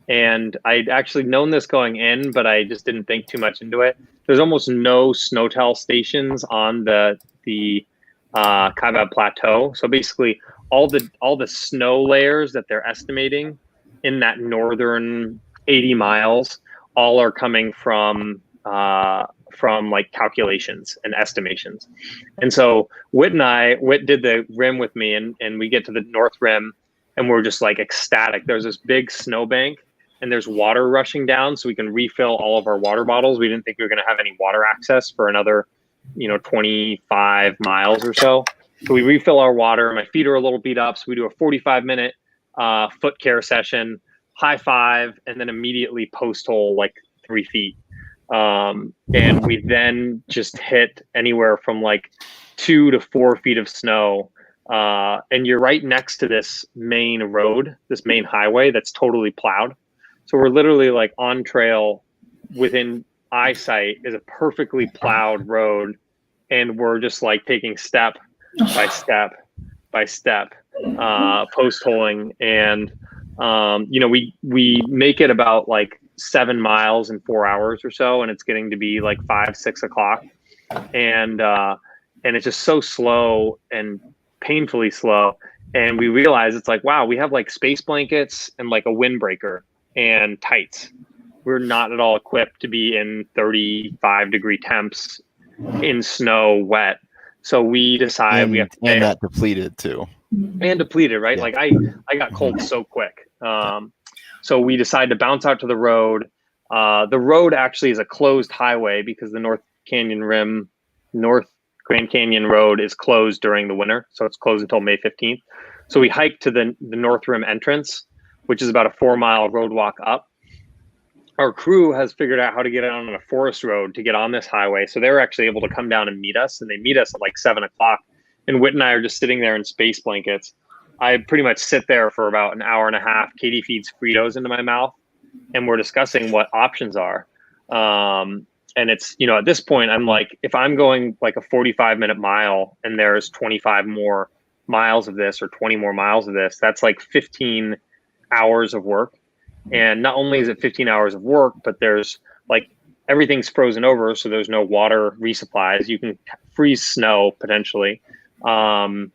And I'd actually known this going in, but I just didn't think too much into it. There's almost no SnowTel stations on the Kaibab Plateau. So basically, all the snow layers that they're estimating in that northern 80 miles, all are coming from like calculations and estimations. And so Whit did the rim with me, and we get to the north rim, and we're just like ecstatic. There's this big snowbank, and there's water rushing down, so we can refill all of our water bottles. We didn't think we were going to have any water access for another 25 miles or so. So we refill our water. My feet are a little beat up, so we do a 45-minute foot care session, high five, and then immediately post hole like 3 feet. And we then just hit anywhere from like 2 to 4 feet of snow. And you're right next to this main road, this main highway that's totally plowed. So we're literally like on trail, within eyesight is a perfectly plowed road. And we're just like taking step by step by step, post holing. And, we make it about like 7 miles in 4 hours or so. And it's getting to be like 5, 6 o'clock. And it's just so slow and painfully slow. And we realize it's like, wow, we have like space blankets and like a windbreaker and tights. We're not at all equipped to be in 35-degree temps in snow, wet. So we decide we have to and that depleted too. And depleted, right? Yeah. Like I got cold so quick. So we decide to bounce out to the road. The road actually is a closed highway because the North Grand Canyon Road is closed during the winter. So it's closed until May 15th. So we hike to the North Rim entrance, which is about a 4-mile road walk up. Our crew has figured out how to get on a forest road to get on this highway. So they were actually able to come down and meet us, and they meet us at like 7 o'clock. And Whit and I are just sitting there in space blankets. I pretty much sit there for about an hour and a half. Katie feeds Fritos into my mouth, and we're discussing what options are. And it's, at this point, I'm like, if I'm going like a 45-minute mile and there's 25 more miles of this or 20 more miles of this, that's like 15 hours of work. And not only is it 15 hours of work, but there's like everything's frozen over. So there's no water resupplies. You can freeze snow potentially. My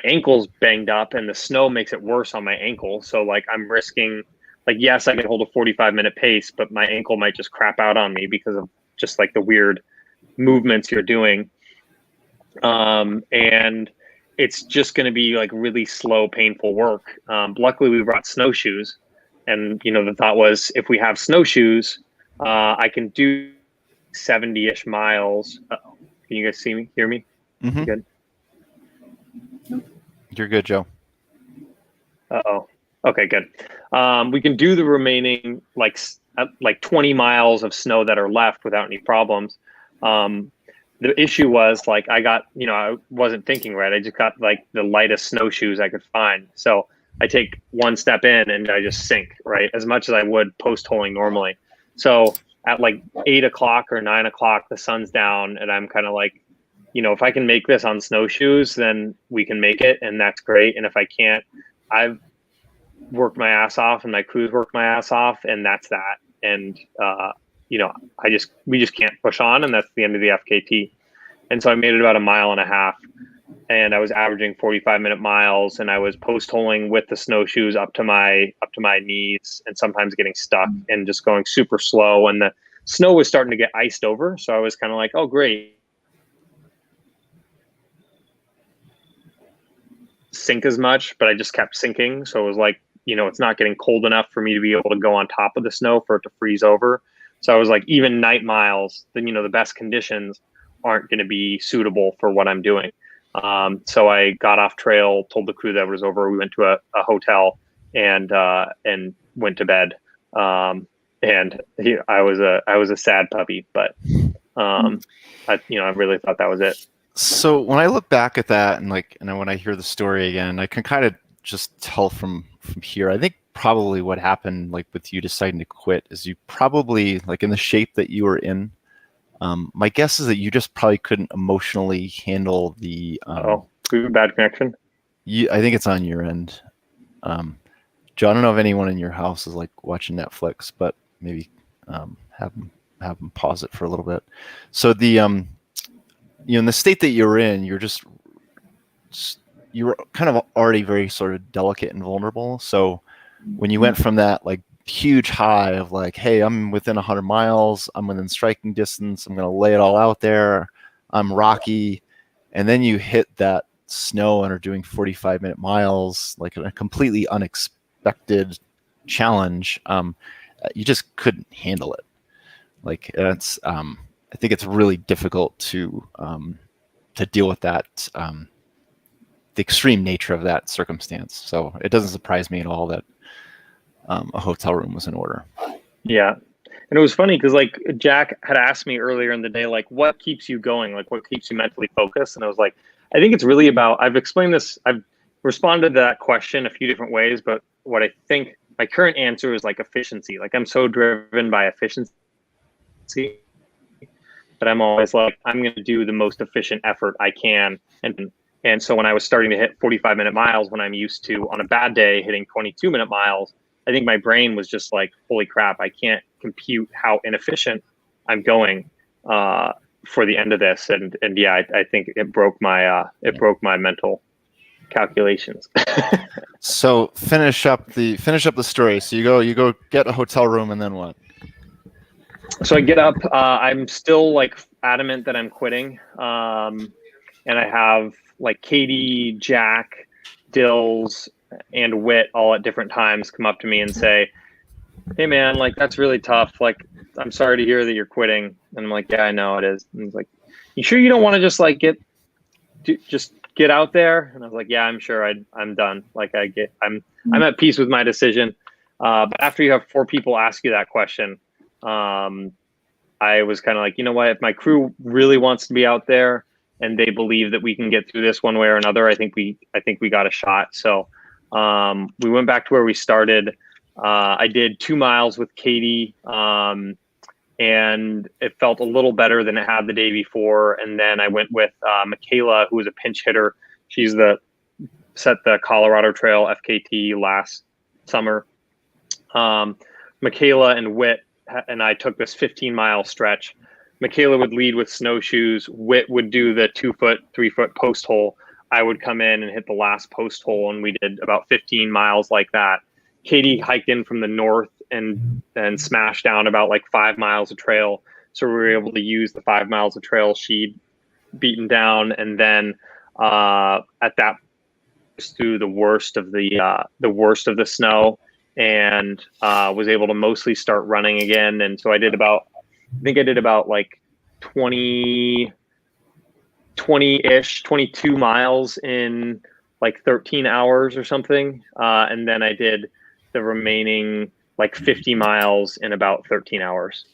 ankle's banged up and the snow makes it worse on my ankle. So like I'm risking, like, yes, I can hold a 45-minute pace, but my ankle might just crap out on me because of just like the weird movements you're doing. And it's just going to be like really slow, painful work. Luckily we brought snowshoes, and, the thought was if we have snowshoes, I can do 70-ish miles. Uh-oh. Can you guys hear me? Mm-hmm. Good. You're good, Joe. Uh-oh. Okay, good. We can do the remaining like 20 miles of snow that are left without any problems. The issue was like I got, I wasn't thinking right. I just got like the lightest snowshoes I could find. So I take one step in and I just sink, right? As much as I would post holing normally. So at like 8 o'clock or 9 o'clock, the sun's down and I'm kind of like, if I can make this on snowshoes, then we can make it. And that's great. And if I can't, I've worked my ass off and my crew's worked my ass off, and that's that. And, we just can't push on, and that's the end of the FKT. And so I made it about 1.5 miles, and I was averaging 45-minute miles, and I was post holing with the snowshoes up to my knees, and sometimes getting stuck and just going super slow. And the snow was starting to get iced over. So I was kind of like, oh, great. Sink as much, but I just kept sinking. So it was like, it's not getting cold enough for me to be able to go on top of the snow for it to freeze over. So I was like, even night miles, then, the best conditions aren't going to be suitable for what I'm doing. So I got off trail, told the crew that it was over. We went to a hotel and went to bed. I was a sad puppy, but I really thought that was it. So when I look back at that and when I hear the story again, I can kind of just tell from here, I think probably what happened with you deciding to quit is you probably in the shape that you were in. My guess is that you just probably couldn't emotionally handle the. We have a bad connection. I think it's on your end. Joe, I don't know if anyone in your house is like watching Netflix, but maybe have them pause it for a little bit. So the in the state that you're in, you were kind of already very sort of delicate and vulnerable. So when you went from that like huge high of like, hey, I'm within 100 miles, I'm within striking distance, I'm going to lay it all out there, I'm Rocky, and then you hit that snow and are doing 45-minute miles, like a completely unexpected challenge, you just couldn't handle it. Like it's, I think it's really difficult to deal with that, the extreme nature of that circumstance. So it doesn't surprise me at all that a hotel room was in order. Yeah. And it was funny because like Jack had asked me earlier in the day, like, what keeps you going? Like, what keeps you mentally focused? And I was like, I think it's really about, I've explained this, I've responded to that question a few different ways, but what I think my current answer is like efficiency. Like I'm so driven by efficiency that I'm always like, I'm going to do the most efficient effort I can. And so when I was starting to hit 45-minute miles, when I'm used to on a bad day hitting 22-minute miles, I think my brain was just like, holy crap, I can't compute how inefficient I'm going for the end of this. And yeah, I think it broke my mental calculations. So finish up the story. So you go get a hotel room, and then what? So I get up, I'm still like adamant that I'm quitting. And I have like Katie, Jack, Dills, and Wit all at different times come up to me and say, hey man, like that's really tough. Like, I'm sorry to hear that you're quitting. And I'm like, yeah, I know it is. And he's like, you sure you don't want to just like just get out there? And I was like, yeah, I'm sure I'm done. Like I'm at peace with my decision. But after you have 4 people ask you that question, I was kind of like, you know what, if my crew really wants to be out there and they believe that we can get through this one way or another, I think we got a shot. So we went back to where we started. I did 2 miles with Katie, and it felt a little better than it had the day before. And then I went with Michaela, who was a pinch hitter. She's set the Colorado Trail FKT last summer. Michaela and Wit and I took this 15-mile stretch. Michaela would lead with snowshoes. Wit would do the 2-foot, 3-foot post hole. I would come in and hit the last post hole, and we did about 15 miles like that. Katie hiked in from the north and smashed down about like 5 miles of trail. So we were able to use the 5 miles of trail she'd beaten down, and then at that through the worst of the snow, and was able to mostly start running again. And so I did about like 20-ish, 22 miles in like 13 hours or something. And then I did the remaining like 50 miles in about 13 hours.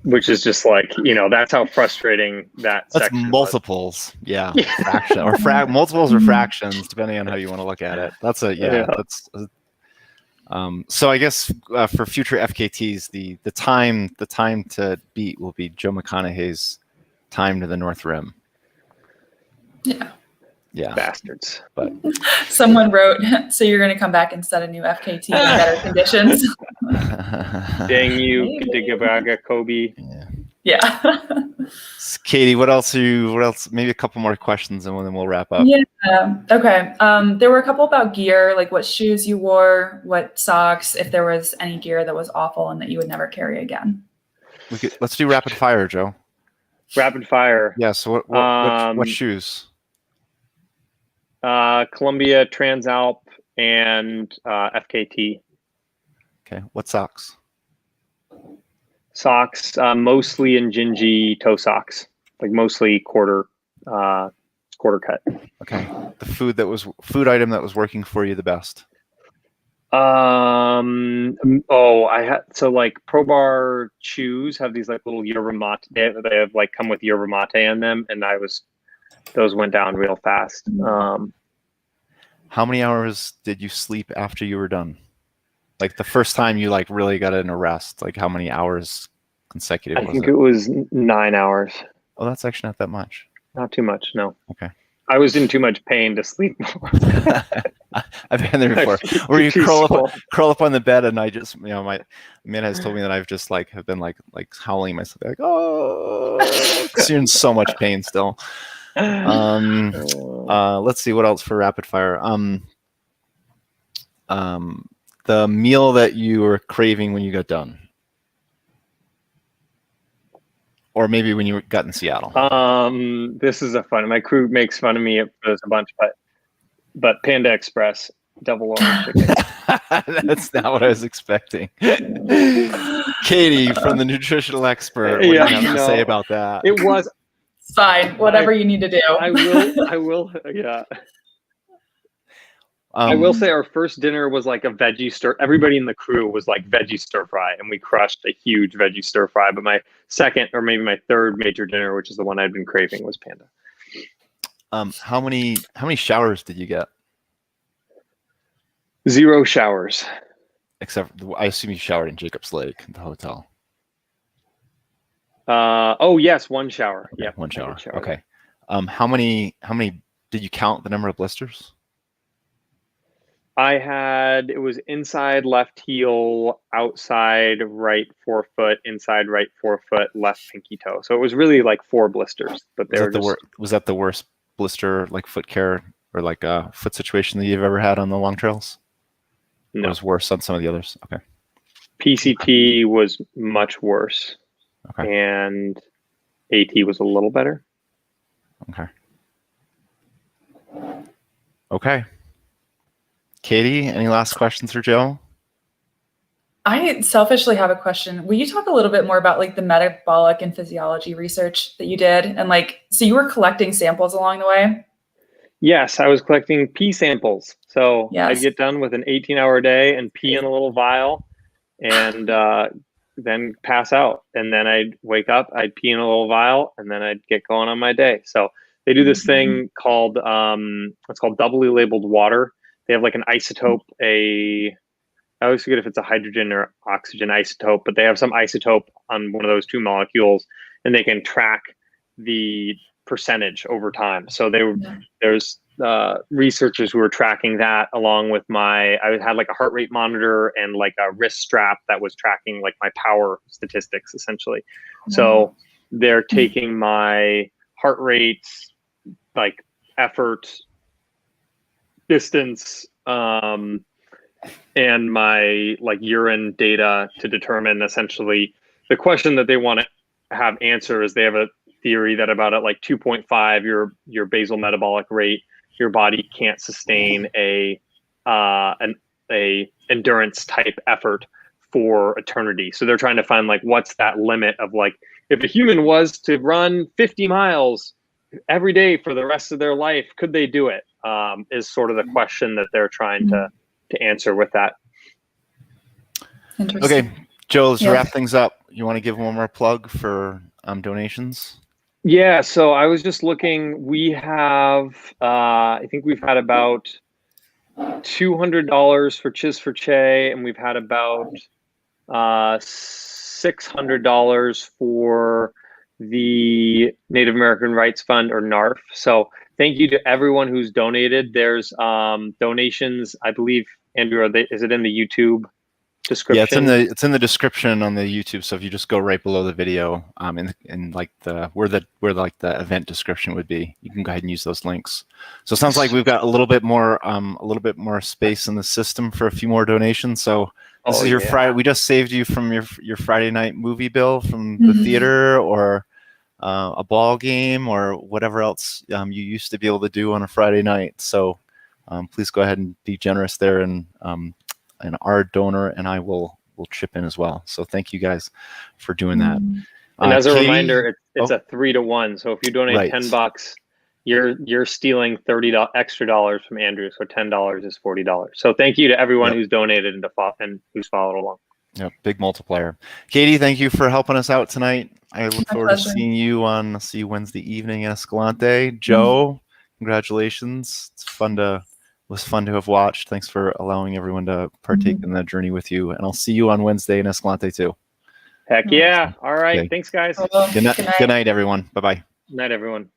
Which is just like, that's how frustrating that's multiples. Was. Yeah. Fraction or multiples or fractions, depending on how you want to look at it. That's so I guess for future FKTs, the time to beat will be Joe McConaughey's time to the North Rim. Yeah. Yeah. Bastards. But someone wrote, so you're going to come back and set a new FKT in better conditions. Dang you, Kadigabaga, Kobe. Yeah. Katie, what else? Maybe a couple more questions and then we'll wrap up. Yeah. Okay. There were a couple about gear, like what shoes you wore, what socks, if there was any gear that was awful and that you would never carry again. Let's do rapid fire, Joe. Rapid fire. Yeah. So what shoes? Columbia, Transalp, and FKT. Okay. What socks? Socks, mostly Injinji toe socks, like mostly quarter cut. Okay. The food item that was working for you the best. I had like Pro Bar chews have these like little yerba mate. They have like come with yerba mate in them, and those went down real fast. How many hours did you sleep after you were done? Like the first time you like really got an arrest, like how many hours consecutive was it? I think it was 9 hours. Oh, that's actually not that much. Not too much, no. Okay. I was in too much pain to sleep more. I've been there before. Where you curl up on the bed, and I just, my man has told me that I've just have been like howling myself, like, oh, because you're in so much pain still. Let's see what else for rapid fire. The meal that you were craving when you got done, or maybe when you got in Seattle. This is a fun. My crew makes fun of me for this a bunch, but Panda Express double orange chicken. That's not what I was expecting. Katie, from the nutritional expert, what do you have to say about that? It was. It's fine. Whatever you need to do. I will. Yeah. I will say our first dinner was like a veggie stir. Everybody in the crew was like veggie stir fry, and we crushed a huge veggie stir fry. But my second, or maybe my third major dinner, which is the one I'd been craving, was Panda. How many showers did you get? 0 showers. Except, I assume you showered in Jacobs Lake, the hotel. Oh yes, 1 shower. Okay, yeah, 1 shower. Okay. How many did you count the number of blisters? It was inside left heel, outside right forefoot, inside right forefoot, left pinky toe. So it was really like 4 blisters. But was that the worst blister, like foot care or like a foot situation that you've ever had on the long trails? No. It was worse on some of the others. Okay. PCT was much worse. Okay. And AT was a little better. Okay. Okay. Katie, any last questions for Joe? I selfishly have a question. Will you talk a little bit more about like the metabolic and physiology research that you did? And so you were collecting samples along the way? Yes, I was collecting pee samples. So I'd get done with an 18-hour day and pee in a little vial and then pass out. And then I'd wake up, I'd pee in a little vial, and then I'd get going on my day. So they do this thing called, it's called doubly labeled water. They have like an isotope, I always forget if it's a hydrogen or oxygen isotope, but they have some isotope on one of those 2 molecules, and they can track the percentage over time. So there's researchers who were tracking that along with I had like a heart rate monitor and like a wrist strap that was tracking like my power statistics essentially. So they're taking my heart rate, like effort, distance, and my like urine data to determine essentially the question that they want to have answer is they have a theory that about at like 2.5 your basal metabolic rate, your body can't sustain an endurance type effort for eternity. So they're trying to find like what's that limit of like if a human was to run 50 miles every day for the rest of their life, could they do it? Is sort of the question that they're trying to answer with that. Okay, Joe, let's wrap things up. You want to give one more plug for donations? Yeah, so I was just looking. We have, I think we've had about $200 for Chiz for Che, and we've had about $600 for the Native American Rights Fund, or NARF. So thank you to everyone who's donated. There's donations, I believe, Andrew, is it in the YouTube description? Yeah, it's in the description on the YouTube. So if you just go right below the video, in like where the event description would be, you can go ahead and use those links. So it sounds like we've got a little bit more space in the system for a few more donations. So this is your Friday. We just saved you from your Friday night movie bill from the theater, or a ball game, or whatever else you used to be able to do on a Friday night. So please go ahead and be generous there, and our donor and I will chip in as well. So thank you guys for doing that. And as a reminder, it's a 3-to-1. So if you donate $10, you're stealing $30 extra dollars from Andrew. So $10 is $40. So thank you to everyone who's donated and who's followed along. Yeah, big multiplier. Katie, thank you for helping us out tonight. I look forward to seeing you Wednesday evening in Escalante. Joe, congratulations. It was fun to have watched. Thanks for allowing everyone to partake in that journey with you. And I'll see you on Wednesday in Escalante too. Heck yeah. All right. Okay. Thanks, guys. Good night, everyone. Bye-bye. Good night, everyone.